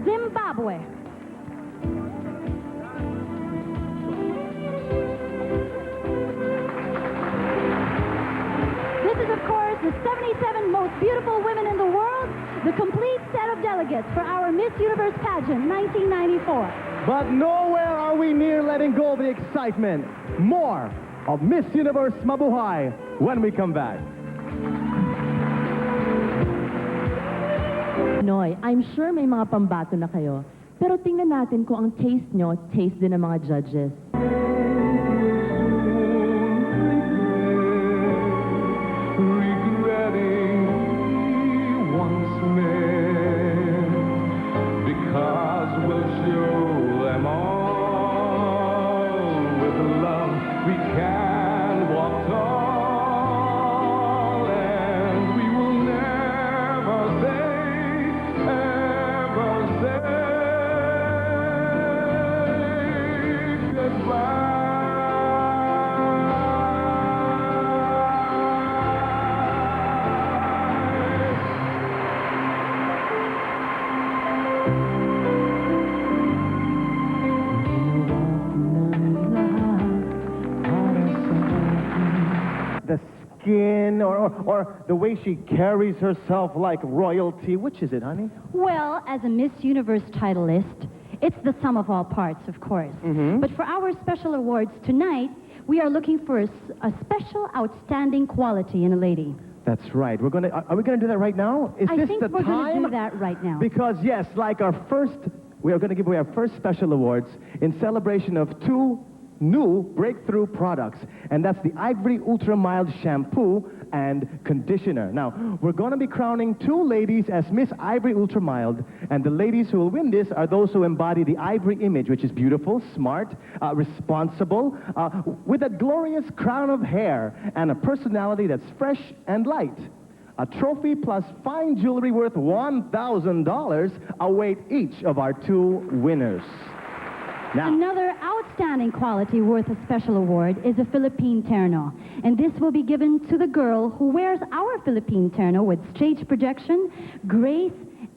Zimbabwe. This is, of course, the 77 most beautiful women in the world, the complete set of delegates for our Miss Universe pageant 1994. But nowhere are we near letting go of the excitement. More of Miss Universe Mabuhay when we come back. Noy, I'm sure may mga pambato na kayo. Pero tingnan natin kung ang taste nyo, taste din ng mga judges. skin or the way she carries herself like royalty? Which is it, honey? Well, as a Miss Universe titleist, it's the sum of all parts, of course. But for our special awards tonight, we are looking for a special outstanding quality in a lady. That's right. Are we gonna do that right now? Is I this think the we're time? going to do that right now. Because yes, like we are going to give away our first special awards in celebration of 2 new breakthrough products, and that's the Ivory Ultra Mild Shampoo and Conditioner. Now, we're going to be crowning 2 ladies as Miss Ivory Ultra Mild, and the ladies who will win this are those who embody the Ivory image, which is beautiful, smart, responsible, with a glorious crown of hair and a personality that's fresh and light. A trophy plus fine jewelry worth $1,000 await each of our 2 winners. Now, another outstanding quality worth a special award is a Philippine Terno. And this will be given to the girl who wears our Philippine Terno with stage projection, grace,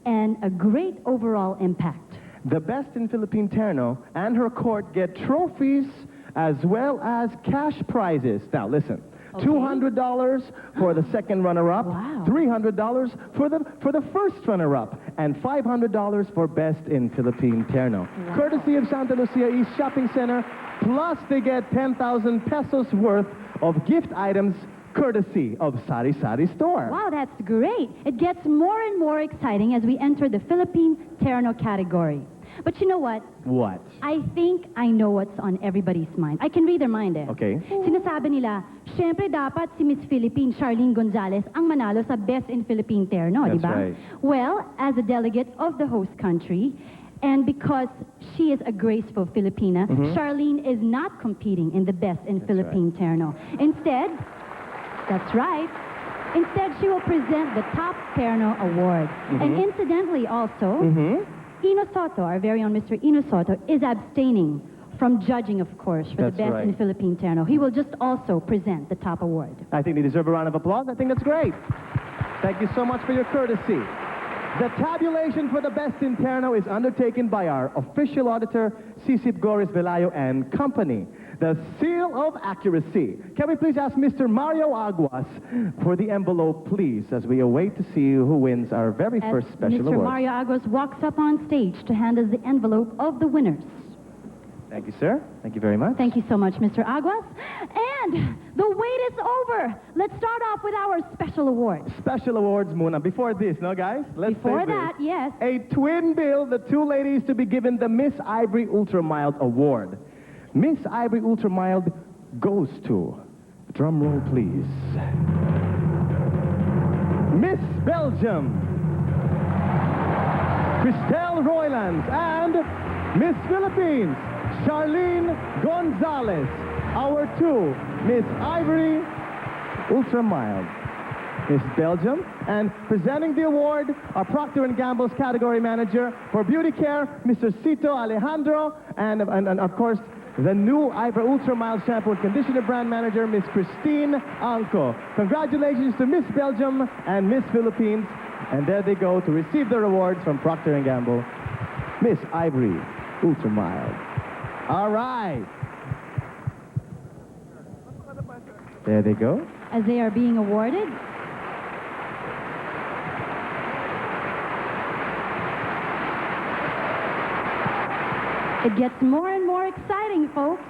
and a great overall impact. the best in Philippine Terno and her court get trophies as well as cash prizes. Now, listen. Okay. $200 for the second runner-up, wow. $300 for the first runner-up, and $500 for best in Philippine Terno. Wow. Courtesy of Santa Lucia East Shopping Center, plus they get 10,000 pesos worth of gift items courtesy of Sari Sari Store. Wow, that's great. It gets more and more exciting as we enter the Philippine Terno Category. But you know what? What? I think I know what's on everybody's mind. I can read their mind eh. Okay. Sinasabi nila, syempre dapat si Miss Philippine Charlene Gonzales ang manalo sa Best in Philippine Terno, di ba? Right. Well, as a delegate of the host country, and because she is a graceful Filipina, Charlene is not competing in the Best in Philippine Terno. Instead, that's right. Instead, she will present the Top Terno Award. And incidentally also, Ino Soto, our very own Mr. Ino Soto, is abstaining from judging, of course, for the Best in Philippine Terno. He will just also present the top award. I think they deserve a round of applause. I think that's great. Thank you so much for your courtesy. The tabulation for the Best in Terno is undertaken by our official auditor, Sisip Goris Velayo and Company. The seal of accuracy. Can we please ask Mr. Mario Aguas for the envelope, please, as we await to see who wins our very first special Mr. award. Mario Aguas walks up on stage to hand us the envelope of the winners. Thank you, sir. Thank you very much. Thank you so much, Mr. Aguas. And the wait is over. Let's start off with our special awards. Special awards, Muna. Before this, no, guys? Let's Before say that, this. yes. A twin bill, the two ladies to be given the Miss Ivory Ultra Mild Award. Miss Ivory Ultra Mild goes to, drum roll please, Miss Belgium, Christelle Roylands, and Miss Philippines, Charlene Gonzales, our two Miss Ivory Ultra Mild. Miss Belgium, and presenting the award, our Procter & Gamble's category manager for beauty care, Mr. Cito Alejandro, and of course, the new Ivory Ultra Mild Shampoo and Conditioner brand manager, Miss Christine Anco. Congratulations to Miss Belgium and Miss Philippines. And there they go to receive their awards from Procter & Gamble. Miss Ivory Ultra Mild. All right. There they go. As they are being awarded, it gets more and more exciting, folks.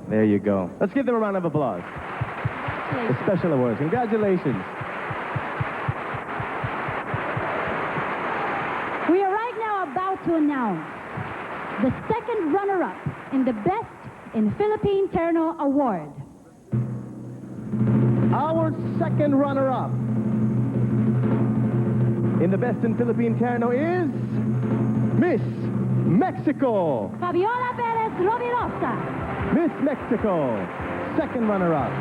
There you go. Let's give them a round of applause. The special awards. Congratulations. We are right now about to announce the second runner-up in the Best in Philippine Terno Award. Our second runner-up in the Best in Philippine Terno is Miss Mexico. Fabiola Perez Rovirosa. Miss Mexico, second runner-up.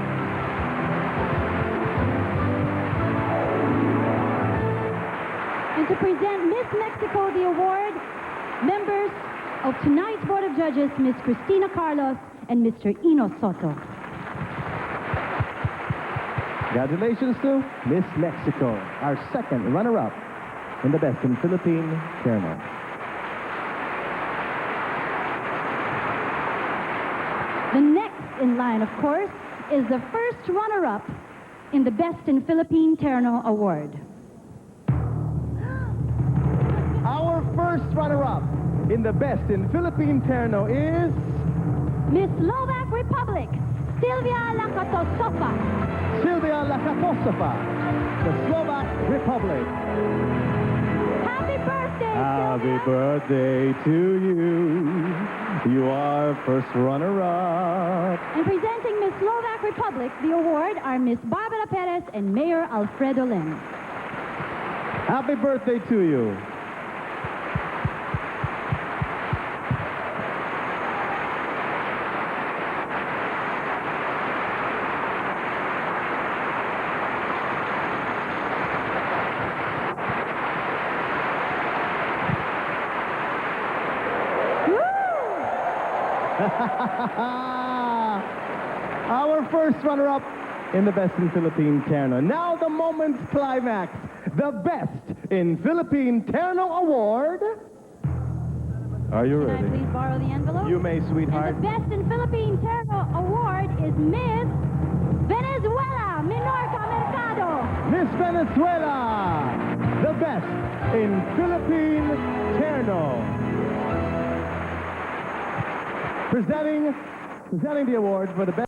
And to present Miss Mexico the award, members of tonight's Board of Judges, Miss Cristina Carlos and Mr. Ino Soto. Congratulations to Miss Mexico, our second runner-up in the Best in Philippine Terno. in line, of course, is the first runner-up in the Best in Philippine Terno Award. Our first runner-up in the Best in Philippine Terno is Miss Slovak Republic, Sylvia Lakatosova. Sylvia Lakatosova, the Slovak Republic. Happy birthday, Happy birthday to you. You are first runner-up. And presenting Miss Slovak Republic the award are Miss Barbara Perez and Mayor Alfredo Lim. Happy birthday to you. Our first runner-up in the Best in Philippine Terno. Now the moment's climax. The Best in Philippine Terno Award. Are you Can I ready? please borrow the envelope? You may, sweetheart. And the Best in Philippine Terno Award is Miss Venezuela, Minorka Mercado. Miss Venezuela, the Best in Philippine Terno. Presenting the award for the Best